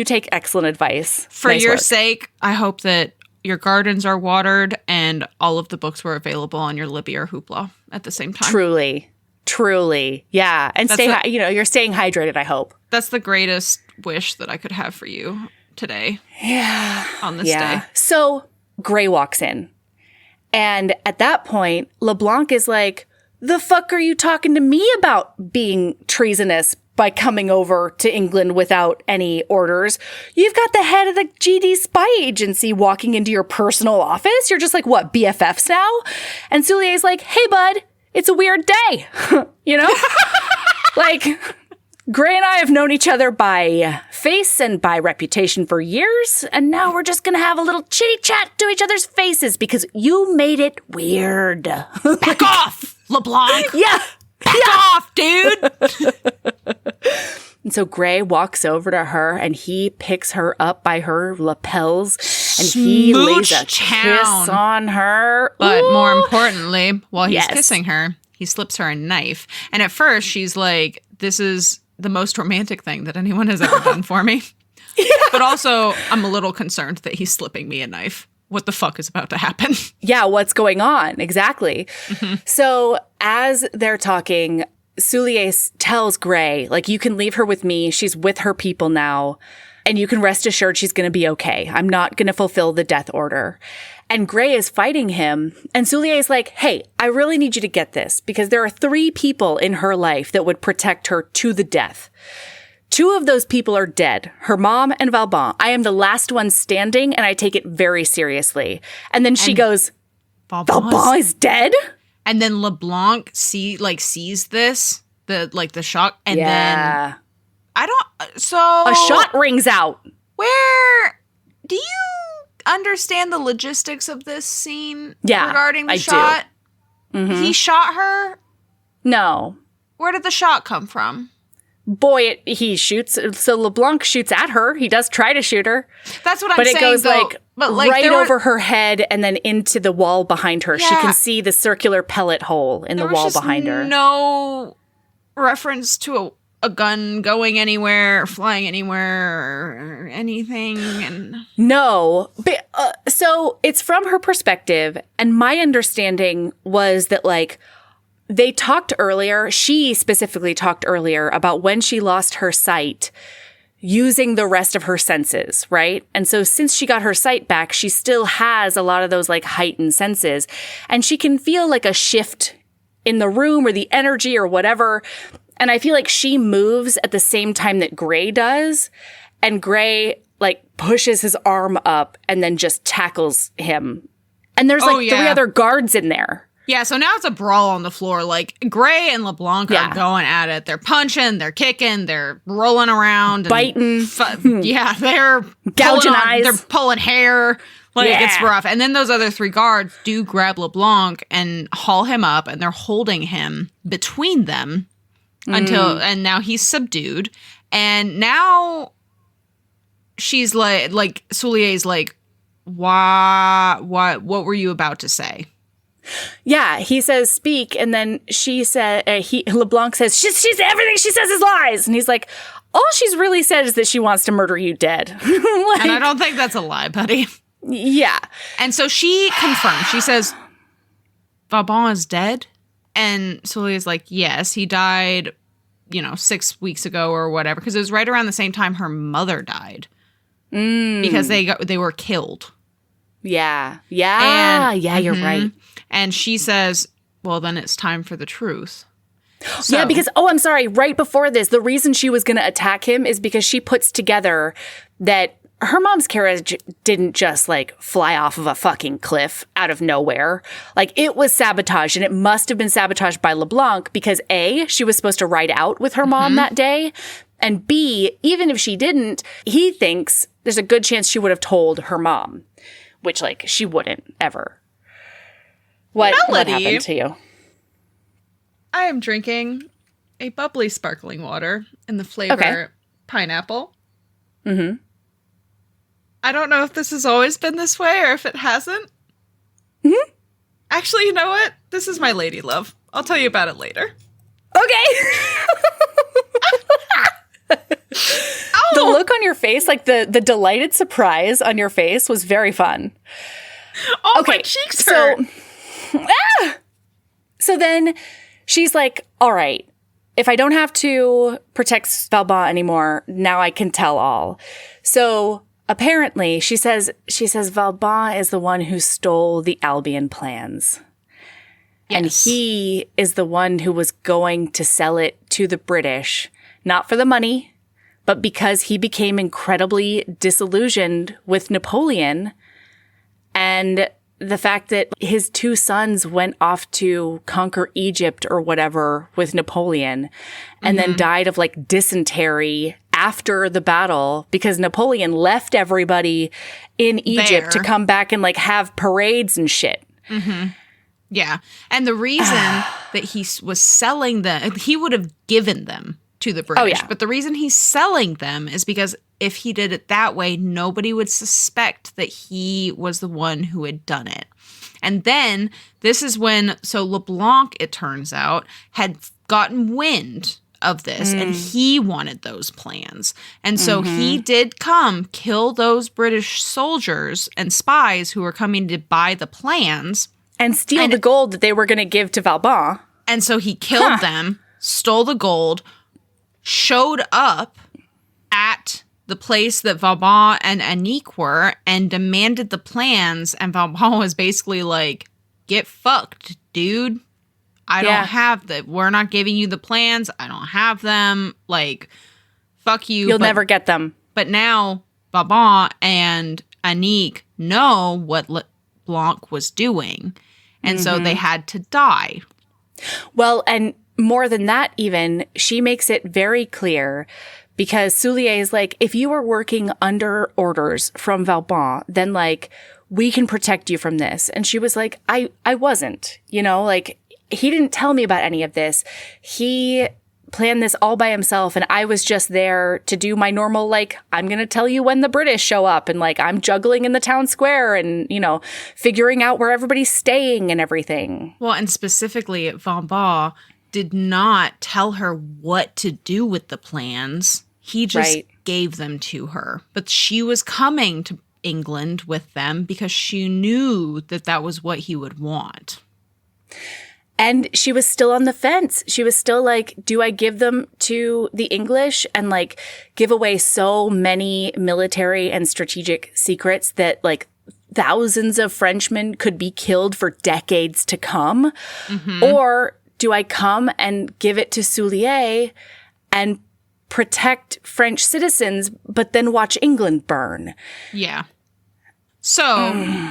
take excellent advice. For your sake, I hope that your gardens are watered and all of the books were available on your Libby or Hoopla at the same time. Truly. Yeah. And you're staying hydrated, I hope. That's the greatest wish that I could have for you today. Yeah. On this day. So Gray walks in. And at that point, LeBlanc is like, the fuck are you talking to me about being treasonous by coming over to England without any orders? You've got the head of the GD spy agency walking into your personal office. You're just like, what, BFFs now? And Soulier's like, hey, bud, it's a weird day. You know? Like, Gray and I have known each other by face and by reputation for years, and now we're just gonna have a little chitty chat to each other's faces because you made it weird. Back off, LeBlanc. Yeah. Back off, dude. And so Gray walks over to her and he picks her up by her lapels and he lays a kiss on her. But more importantly, while he's kissing her, he slips her a knife. And at first she's like, this is the most romantic thing that anyone has ever done for me. Yeah. But also I'm a little concerned that he's slipping me a knife. what the fuck is about to happen? Yeah, what's going on? Exactly. So as they're talking, Soulier tells Gray, like, you can leave her with me. She's with her people now. And you can rest assured she's going to be okay. I'm not going to fulfill the death order. And Gray is fighting him. And Soulier is like, hey, I really need you to get this because there are 3 people in her life that would protect her to the death. 2 of those people are dead, her mom and Valbon. I am the last one standing, and I take it very seriously. And then she goes, Valbon is dead? And then LeBlanc sees this, the shock, and then a shot rings out. Where do you understand the logistics of this scene regarding the shot? He shot her? No. Where did the shot come from? Boy, he shoots. So LeBlanc shoots at her. He does try to shoot her. That's what I'm saying. But it goes right there over her head and then into the wall behind her. Yeah. She can see the circular pellet hole in the wall behind her. No reference to a gun going anywhere or flying anywhere or anything. And no. But, so it's from her perspective. And my understanding was that, like, they talked earlier, she specifically talked earlier about when she lost her sight using the rest of her senses, right? And so since she got her sight back, she still has a lot of those like heightened senses. And she can feel like a shift in the room or the energy or whatever. And I feel like she moves at the same time that Gray does. And Gray like pushes his arm up and then just tackles him. And there's like 3 other guards in there. Yeah, so now it's a brawl on the floor. Like, Gray and LeBlanc are going at it. They're punching, they're kicking, they're rolling around. And biting. They're gouging eyes. They're pulling hair. Like, it's rough. And then those other 3 guards do grab LeBlanc and haul him up, and they're holding him between them and now he's subdued. And now she's like Soulier's like, what were you about to say? Yeah, he says, speak. And then she said, LeBlanc says, she's everything she says is lies. And he's like, all she's really said is that she wants to murder you dead. And I don't think that's a lie, buddy. Yeah. And so she confirms. She says, Valbon is dead? And Soulier's like, yes, he died, 6 weeks ago or whatever. Because it was right around the same time her mother died. Because they were killed. Yeah. You're right. And she says, well, then it's time for the truth. So, yeah, because, I'm sorry. Right before this, the reason she was going to attack him is because she puts together that her mom's carriage didn't just, like, fly off of a fucking cliff out of nowhere. Like, it was sabotaged, and it must have been sabotaged by LeBlanc because, A, she was supposed to ride out with her mom that day, and B, even if she didn't, he thinks there's a good chance she would have told her mom, which, like, she wouldn't ever. What happened to you? I am drinking a bubbly sparkling water in the flavor pineapple. Mm-hmm. I don't know if this has always been this way or if it hasn't. Mm-hmm. Actually, you know what? This is my lady love. I'll tell you about it later. Okay. The look on your face, like the delighted surprise on your face was very fun. Oh, okay, my cheeks hurt. So then she's like, all right, if I don't have to protect Valbon anymore, now I can tell all. So apparently she says Valbon is the one who stole the Albion plans. Yes. And he is the one who was going to sell it to the British, not for the money, but because he became incredibly disillusioned with Napoleon and the fact that his 2 sons went off to conquer Egypt or whatever with Napoleon and then died of like dysentery after the battle because Napoleon left everybody in Egypt to come back and like have parades and shit. Mm-hmm. Yeah. And the reason that he was selling them, he would have given them to the British. But the reason he's selling them is because if he did it that way, nobody would suspect that he was the one who had done it. And then this is when, so LeBlanc, it turns out, had gotten wind of this, and he wanted those plans. And so he did kill those British soldiers and spies who were coming to buy the plans. And steal the gold that they were going to give to Vauban. And so he killed them, stole the gold, showed up at the place that Vauban and Anique were, and demanded the plans. And Vauban was basically like, get fucked, dude. I don't have we're not giving you the plans. I don't have them. Like, fuck you. You'll never get them. But now Vauban and Anique know what Blanc was doing. And so they had to die. Well, and more than that even, she makes it very clear, because Soulier is like, if you are working under orders from Vauban, then like, we can protect you from this. And she was like, I wasn't, like, he didn't tell me about any of this. He planned this all by himself, and I was just there to do my normal, like, I'm going to tell you when the British show up, and like, I'm juggling in the town square and, figuring out where everybody's staying and everything. Well, and specifically, Vauban did not tell her what to do with the plans. He just gave them to her. But she was coming to England with them because she knew that that was what he would want. And she was still on the fence. She was still like, do I give them to the English and like give away so many military and strategic secrets that like thousands of Frenchmen could be killed for decades to come? Or do I come and give it to Soulier and protect French citizens, but then watch England burn? Yeah. So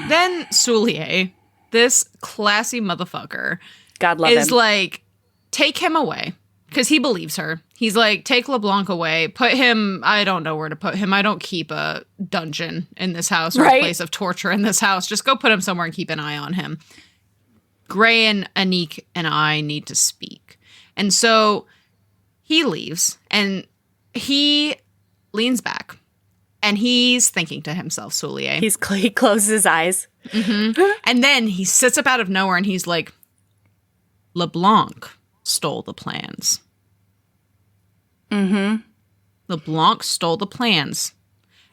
then Soulier, this classy motherfucker, God love is him. like, take him away. Because he believes her. He's like, take LeBlanc away. Put him, I don't know where to put him. I don't keep a dungeon in this house or a place of torture in this house. Just go put him somewhere and keep an eye on him. Gray and Anique and I need to speak. And so he leaves and he leans back and he's thinking to himself, Soulier. He closes his eyes. And then he sits up out of nowhere and he's like, LeBlanc stole the plans. LeBlanc stole the plans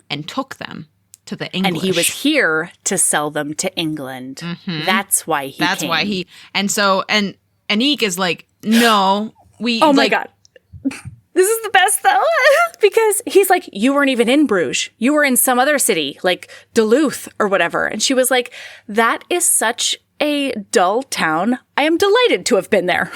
and took them to the English. And he was here to sell them to England. That's why he That's came. why he... And so, and Anique is like, no, we... Oh my God. This is the best though. Because he's like, you weren't even in Bruges. You were in some other city, like Duluth or whatever. And she was like, that is such a dull town. I am delighted to have been there.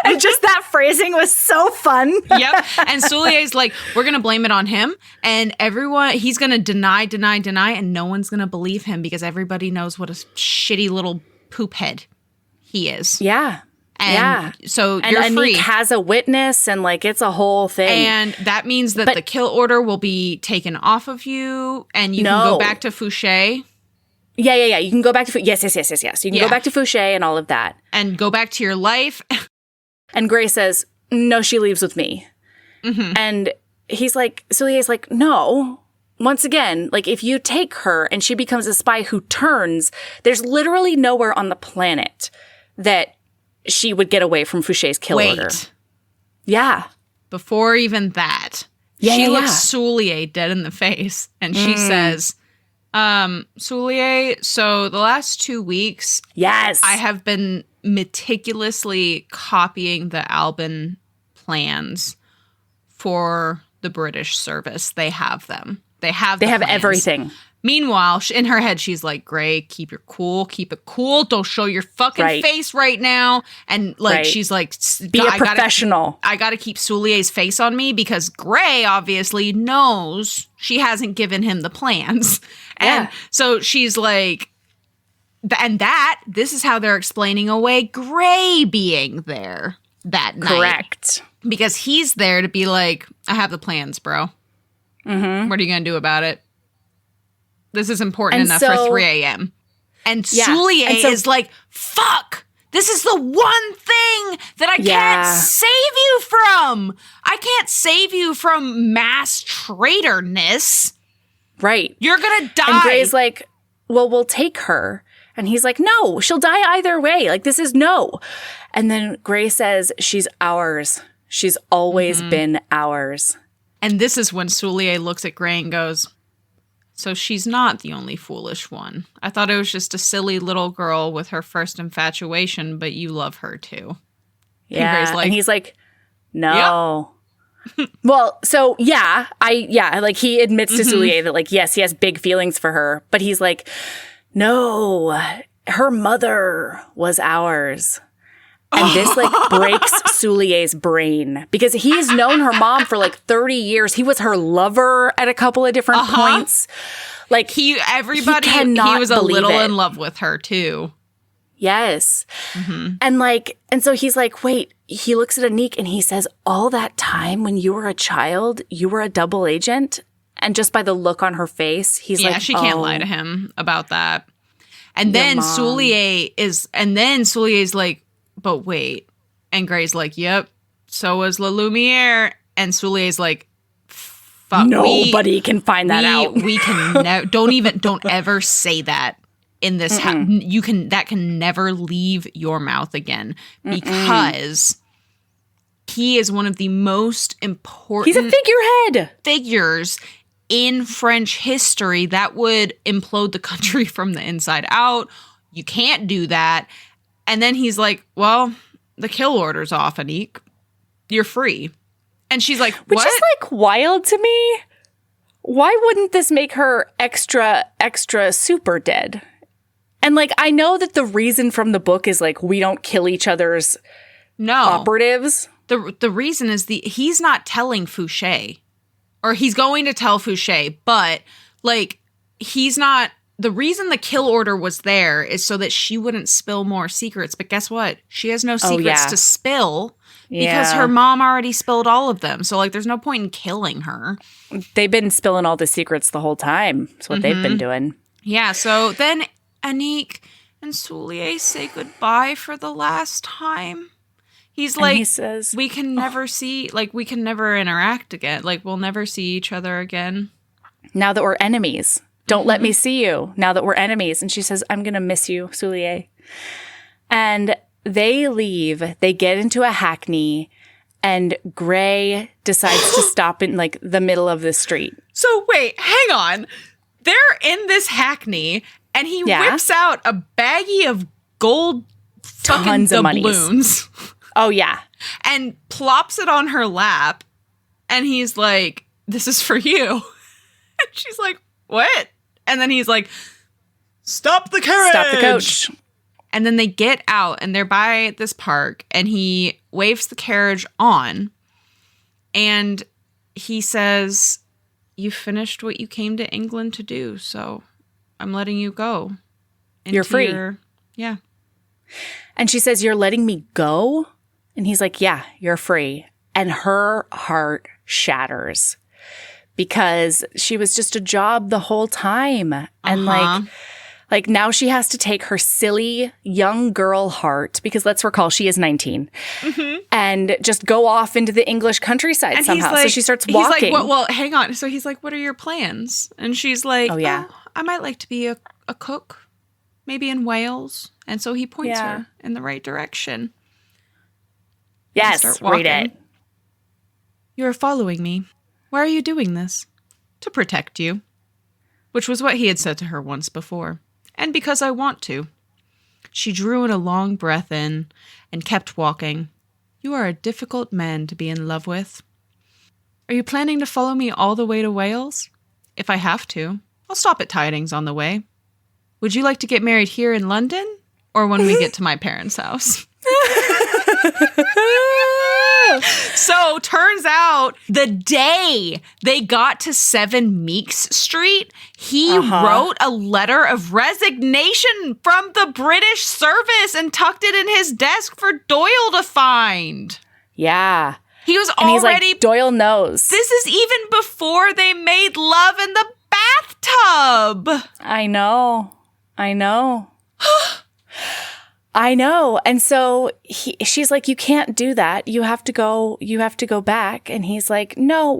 And just that phrasing was so fun. Yep. And Soulier's like, we're going to blame it on him. And everyone, he's going to deny. And no one's going to believe him because everybody knows what a shitty little poop head he is. Yeah. And so you're and free. Anique has a witness and like it's a whole thing. And that means that the kill order will be taken off of you and you can go back to Fouché. Yeah. You can go back to yes. You can go back to Fouché and all of that. And go back to your life. And Gray says, no, she leaves with me. And he's like, Soulier's like, no. Once again, like if you take her and she becomes a spy who turns, there's literally nowhere on the planet that she would get away from Fouché's kill order. Yeah. Before even that, she looks Soulier dead in the face and she says, Soulier, so the last 2 weeks, I have been meticulously copying the Albin plans for the British service. They have them. They have plans. Everything. Meanwhile, in her head, she's like, Gray, keep it cool. Don't show your fucking face right now. And like, she's like, be a professional. I got to keep Soulier's face on me because Gray obviously knows she hasn't given him the plans. And so she's like, this is how they're explaining away Gray being there that night. Correct. Because he's there to be like, I have the plans, bro. What are you going to do about it? This is important enough for 3 a.m. And Soulier is like, fuck, this is the one thing that I can't save you from. I can't save you from mass traitorness. Right. You're going to die. And Gray's like, well, we'll take her. And he's like, no, she'll die either way. Like, this is no. And then Gray says, she's ours. She's always been ours. And this is when Soulier looks at Gray and goes, so she's not the only foolish one. I thought it was just a silly little girl with her first infatuation, but you love her too. Yeah. Gray's like, and he's like, no. Well, so like he admits to Soulier that like, yes, he has big feelings for her, but he's like, no, her mother was ours. And this like breaks Soulier's brain because he's known her mom for like 30 years. He was her lover at a couple of different points. Like he was a little in love with her too. Yes. And so he's like, wait, he looks at Anique and he says, all that time when you were a child, you were a double agent? And just by the look on her face, he's like, she can't lie to him about that. And then Soulier's like, but wait. And Gray's like, yep, so was La Lumiere. And Soulier's like, fuck, nobody can find that out. We can don't ever say that in this house. That can never leave your mouth again because he is one of the most important He's a figurehead. figures in French history that would implode the country from the inside out. You can't do that. And then he's like, well, the kill order's off, Anique. You're free. And she's like, what? Which is like wild to me. Why wouldn't this make her extra super dead? And like, I know that the reason from the book is like, we don't kill each other's operatives. The reason is he's not telling Fouché. Or he's going to tell Fouché, but like, he's not. The reason the kill order was there is so that she wouldn't spill more secrets. But guess what? She has no secrets to spill because her mom already spilled all of them. So, like, there's no point in killing her. They've been spilling all the secrets the whole time. That's what they've been doing. Yeah, so then Anique and Soulier say goodbye for the last time. He's like, he says, we can never we can never interact again. Like, we'll never see each other again. Now that we're enemies. Don't let me see you now that we're enemies. And she says, I'm going to miss you, Soulier. And they leave. They get into a hackney. And Gray decides to stop in like the middle of the street. So wait, hang on. They're in this hackney. And he whips out a baggie of gold fucking doubloons. Oh, yeah. And plops it on her lap. And he's like, this is for you. And she's like, what? And then he's like, stop the carriage. Stop the coach. And then they get out and they're by this park and he waves the carriage on and he says, you finished what you came to England to do, so I'm letting you go. You're free. Yeah. And she says, you're letting me go? And he's like, yeah, you're free. And her heart shatters. Because she was just a job the whole time. And like now she has to take her silly young girl heart, because let's recall she is 19, and just go off into the English countryside and somehow. So she starts walking. He's like, well, hang on. So he's like, what are your plans? And she's like, oh, I might like to be a cook, maybe in Wales. And so he points her in the right direction. Yes, read it. You're following me. Why are you doing this? To protect you. Which was what he had said to her once before. And because I want to. She drew in a long breath in and kept walking. You are a difficult man to be in love with. Are you planning to follow me all the way to Wales? If I have to, I'll stop at Tidings on the way. Would you like to get married here in London? Or when we get to my parents' house? So turns out the day they got to 7 Meeks Street, he wrote a letter of resignation from the British service and tucked it in his desk for Doyle to find. Yeah. He was and already... He's like, Doyle knows. This is even before they made love in the bathtub. I know. I know. And so she's like, you can't do that. You have to go back. And he's like, no,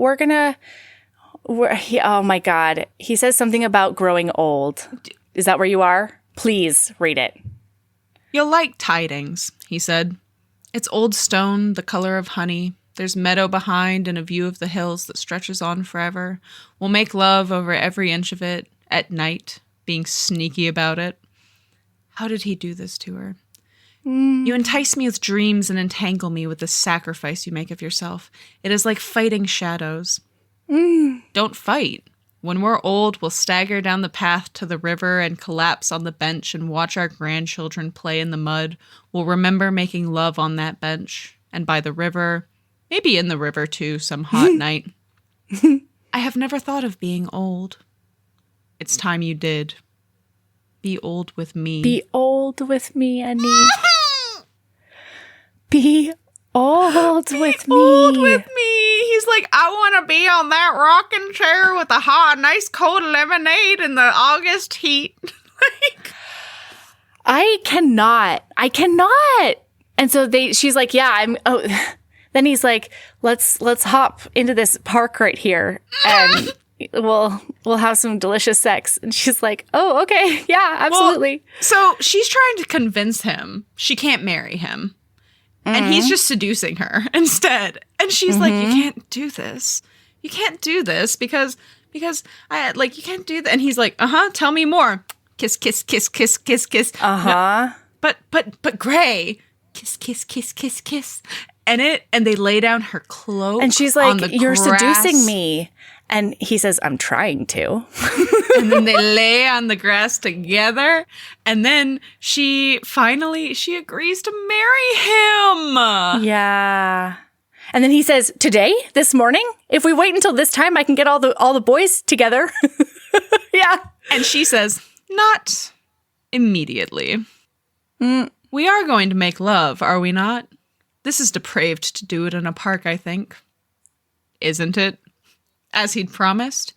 oh my God. He says something about growing old. Is that where you are? Please read it. You'll like Tidings, he said. It's old stone, the color of honey, the There's meadow behind and a view of the hills that stretches on forever. We'll make love over every inch of it at night, being sneaky about it. How did he do this to her? You entice me with dreams and entangle me with the sacrifice you make of yourself. It is like fighting shadows. Don't fight. When we're old, we'll stagger down the path to the river and collapse on the bench and watch our grandchildren play in the mud. We'll remember making love on that bench and by the river, maybe in the river too, some hot night. I have never thought of being old. It's time you did. Be old with me. Be old with me, Annie. Be old with me. Old with me. He's like, I want to be on that rocking chair with a nice cold lemonade in the August heat. Like, I cannot. And so she's like, yeah, then he's like, let's hop into this park right here and we'll have some delicious sex. And she's like, oh, okay. Yeah, absolutely. Well, so she's trying to convince him she can't marry him. And he's just seducing her instead. And she's like, you can't do this. You can't do this because I like, you can't do that. And he's like, tell me more. Kiss, kiss, kiss, kiss, kiss, kiss. No, but Gray, kiss, kiss, kiss, kiss, kiss. And they lay down her cloak. And she's like, you're seducing me. And he says, I'm trying to. And then they lay on the grass together. And then she agrees to marry him. Yeah. And then he says, today, this morning, if we wait until this time, I can get all the boys together. Yeah. And she says, not immediately. We are going to make love, are we not? This is depraved to do it in a park, I think. Isn't it? As he'd promised,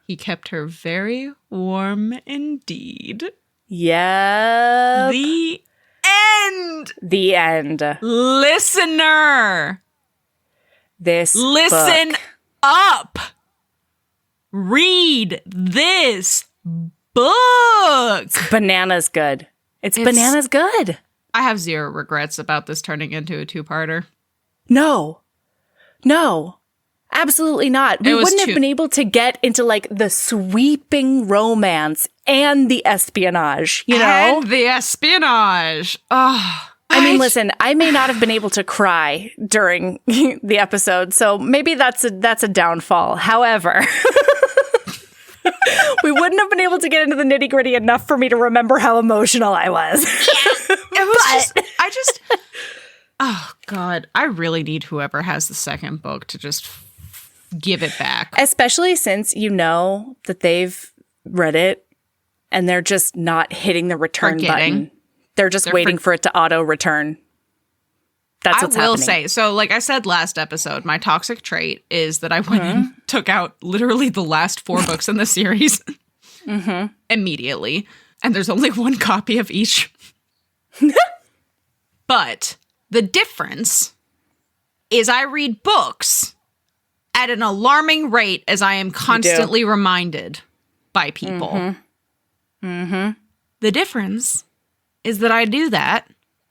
he kept her very warm indeed. Yeah. The end. The end. Listener. Listen book. up. Read this book. It's bananas good. It's bananas good. I have zero regrets about this turning into a two-parter. No. Absolutely not. We wouldn't have been able to get into like the sweeping romance and the espionage, you know? And the espionage. Oh, I mean, listen, I may not have been able to cry during the episode, so maybe that's a downfall. However, we wouldn't have been able to get into the nitty-gritty enough for me to remember how emotional I was. Oh, God. I really need whoever has the second book to just give it back. Especially since you know that they've read it and they're just not hitting the return button. They're just waiting for it to auto-return. That's what's happening. I will say, so like I said last episode, my toxic trait is that I went and took out literally the last 4 books in the series immediately. And there's only 1 copy of each. But the difference is I read books at an alarming rate as I am constantly reminded by people. The difference is that I do that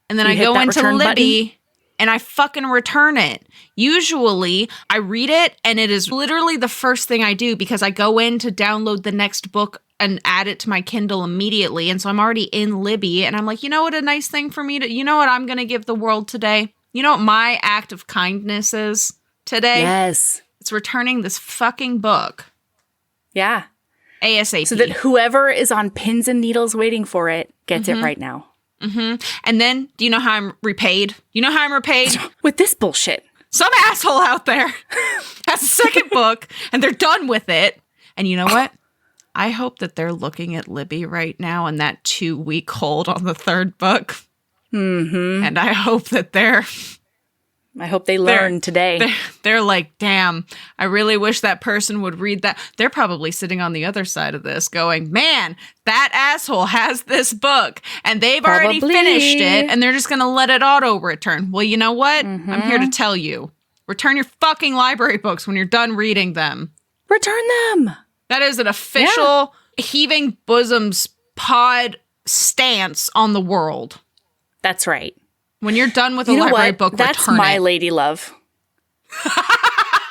and then I go into Libby and I fucking return it. Usually I read it and it is literally the first thing I do because I go in to download the next book and add it to my Kindle immediately. And so I'm already in Libby and I'm like, you know what a nice thing for me to, you know what I'm going to give the world today? You know what my act of kindness is today? Yes. It's returning this fucking book. Yeah. ASAP. So that whoever is on pins and needles waiting for it gets it right now. And then, do you know how I'm repaid? You know how I'm repaid? With this bullshit. Some asshole out there has a second book and they're done with it. And you know what? I hope that they're looking at Libby right now and that 2-week hold on the 3rd book. And I hope that I hope they learn today. They're like, damn, I really wish that person would read that. They're probably sitting on the other side of this going, man, that asshole has this book and they've already finished it and they're just going to let it auto return. Well, you know what? I'm here to tell you. Return your fucking library books when you're done reading them. Return them. That is an official Heaving Bosoms pod stance on the world. That's right. When you're done with a library book, That's return my it. lady love.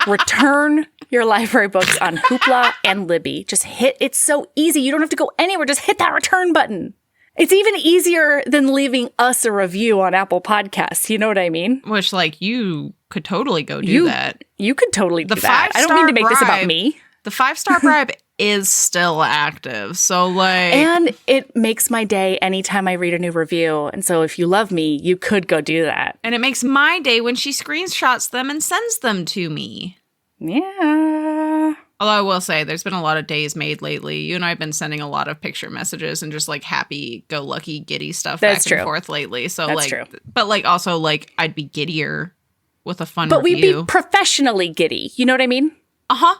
Return your library books on Hoopla and Libby. Just hit, it's so easy. You don't have to go anywhere. Just hit that return button. It's even easier than leaving us a review on Apple Podcasts. You know what I mean? Which, like, you could totally go do that. You could totally do The that. I don't mean to make this about bribe- me. The 5-star bribe is still active. So, like... And it makes my day anytime I read a new review. And so if you love me, you could go do that. And it makes my day when she screenshots them and sends them to me. Yeah. Although I will say, there's been a lot of days made lately. You and I have been sending a lot of picture messages and just, like, happy-go-lucky, giddy stuff That's back true. and forth lately. So, That's like... true. But, like, also, like, I'd be giddier with a fun But we'd review. be professionally giddy. You know what I mean? Uh-huh.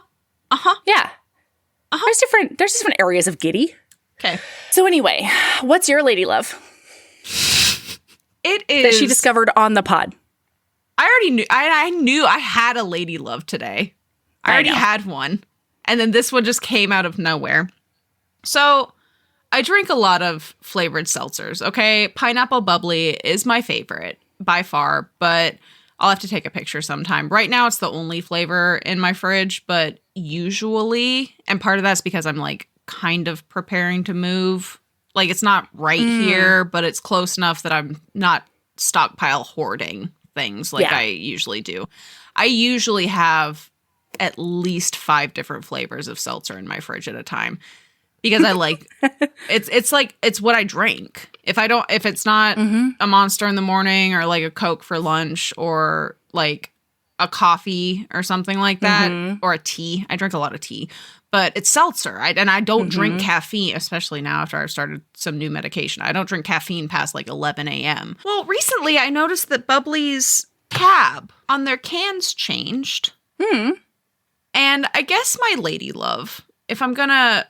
Uh-huh. Yeah. There's different areas of giddy. Okay. So anyway, what's your lady love It is... that she discovered on the pod? I already knew. I knew I had a lady love today. I already know. had one. And then this one just came out of nowhere. So I drink a lot of flavored seltzers, okay? Pineapple bubbly is my favorite by far, but I'll have to take a picture sometime. Right now, it's the only flavor in my fridge, but usually, and part of that's because I'm like kind of preparing to move. Like it's not right here, but it's close enough that I'm not stockpile hoarding things like I usually do. I usually have at least 5 different flavors of seltzer in my fridge at a time because I like it's like it's what I drink. If it's not a Monster in the morning or like a Coke for lunch or like a coffee or something like that or a tea. I drink a lot of tea, but it's seltzer. I don't drink caffeine, especially now after I've started some new medication. I don't drink caffeine past like 11 a.m. Well, recently I noticed that Bubbly's tab on their cans changed. And I guess my lady love, if I'm gonna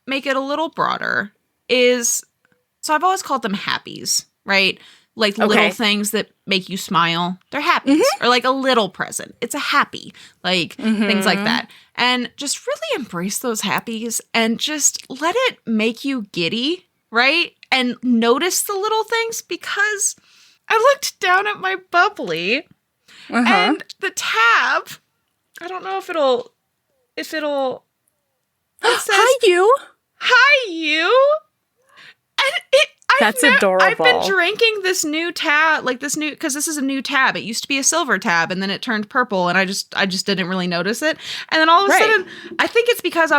make it a little broader, is, so I've always called them happies, right? Like little things that make you smile. They're happies. Or like a little present. It's a happy. Like things like that. And just really embrace those happies and just let it make you giddy, right? And notice the little things, because I looked down at my bubbly and the tab, I don't know if it'll it says, Hi, you. hi you. And That's adorable. I've been drinking this new tab, like this new, because this is a new tab. It used to be a silver tab, and then it turned purple, and I just didn't really notice it. And then all of a sudden, I think it's because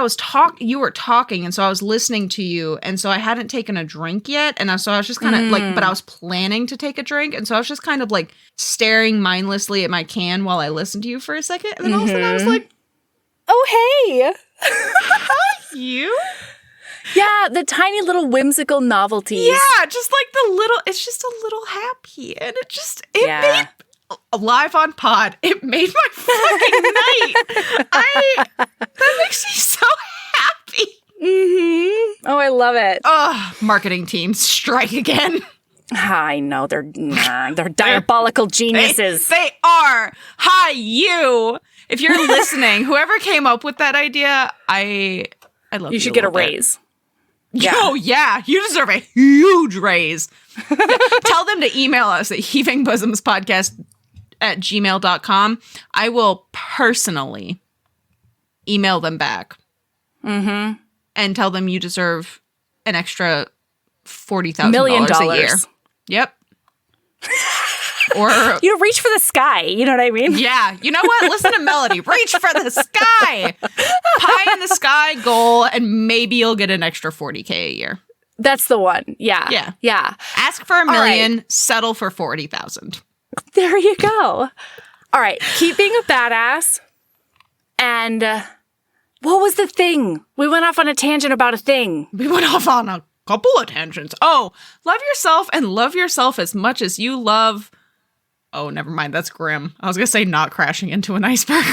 you were talking, and so I was listening to you, and so I hadn't taken a drink yet, and so I was just kind of like, but I was planning to take a drink, and so I was just kind of like staring mindlessly at my can while I listened to you for a second, and then all of a sudden I was like, Oh, hey. hi, you. Yeah, the tiny little whimsical novelties. Yeah, just like it's just a little happy. And it made, live on pod, it made my fucking night. That makes me so happy. Oh, I love it. Ugh, marketing teams strike again. I know, they're diabolical geniuses. They are. Hi, you. If you're listening, whoever came up with that idea, I love you. You should get a raise. Yeah. Oh, yeah. You deserve a huge raise. Tell them to email us at heavingbosoms@gmail.com. I will personally email them back and tell them you deserve an extra $40,000 a year. Yep. Or you reach for the sky. You know what I mean? Yeah. You know what? Listen to Melody. Reach for the sky. Pie in the sky goal, and maybe you'll get an extra $40K a year. That's the one. Yeah. Yeah. Yeah. Ask for $1 million, settle for 40,000. There you go. All right. Keep being a badass. And what was the thing? We went off on a tangent about a thing. We went off on a couple of tangents. Oh, love yourself and love yourself as much as you love. Oh, never mind. That's grim. I was going to say not crashing into an iceberg.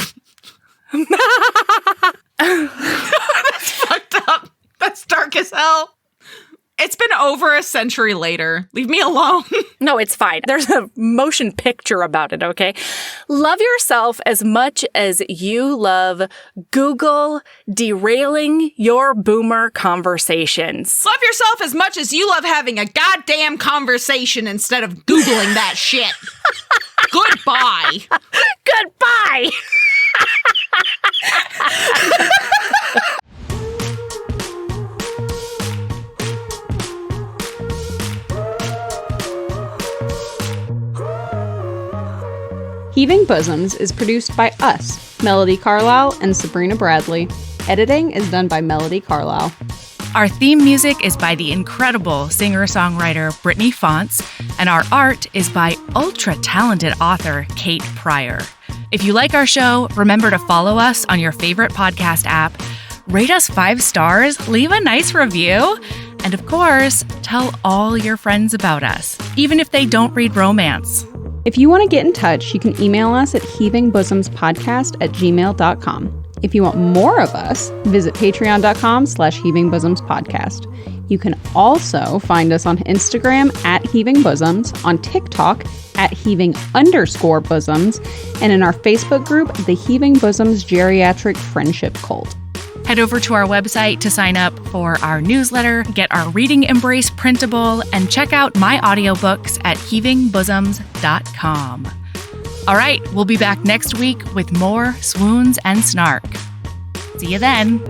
That's fucked up. That's dark as hell. It's been over a century later. Leave me alone. No, it's fine. There's a motion picture about it, okay? Love yourself as much as you love Google derailing your boomer conversations. Love yourself as much as you love having a goddamn conversation instead of Googling that shit. Goodbye. Goodbye. Heaving Bosoms is produced by us, Melody Carlisle and Sabrina Bradley. Editing is done by Melody Carlisle. Our theme music is by the incredible singer-songwriter Brittany Fonts, and our art is by ultra-talented author Kate Pryor. If you like our show, remember to follow us on your favorite podcast app, rate us 5 stars, leave a nice review, and of course, tell all your friends about us, even if they don't read romance. If you want to get in touch, you can email us at heavingbosomspodcast@gmail.com. If you want more of us, visit patreon.com/heavingbosomspodcast. You can also find us on Instagram at Heaving Bosoms, on TikTok at Heaving_Bosoms, and in our Facebook group, the Heaving Bosoms Geriatric Friendship Cult. Head over to our website to sign up for our newsletter, get our Reading Embrace printable, and check out my audiobooks at heavingbosoms.com. All right, we'll be back next week with more swoons and snark. See you then.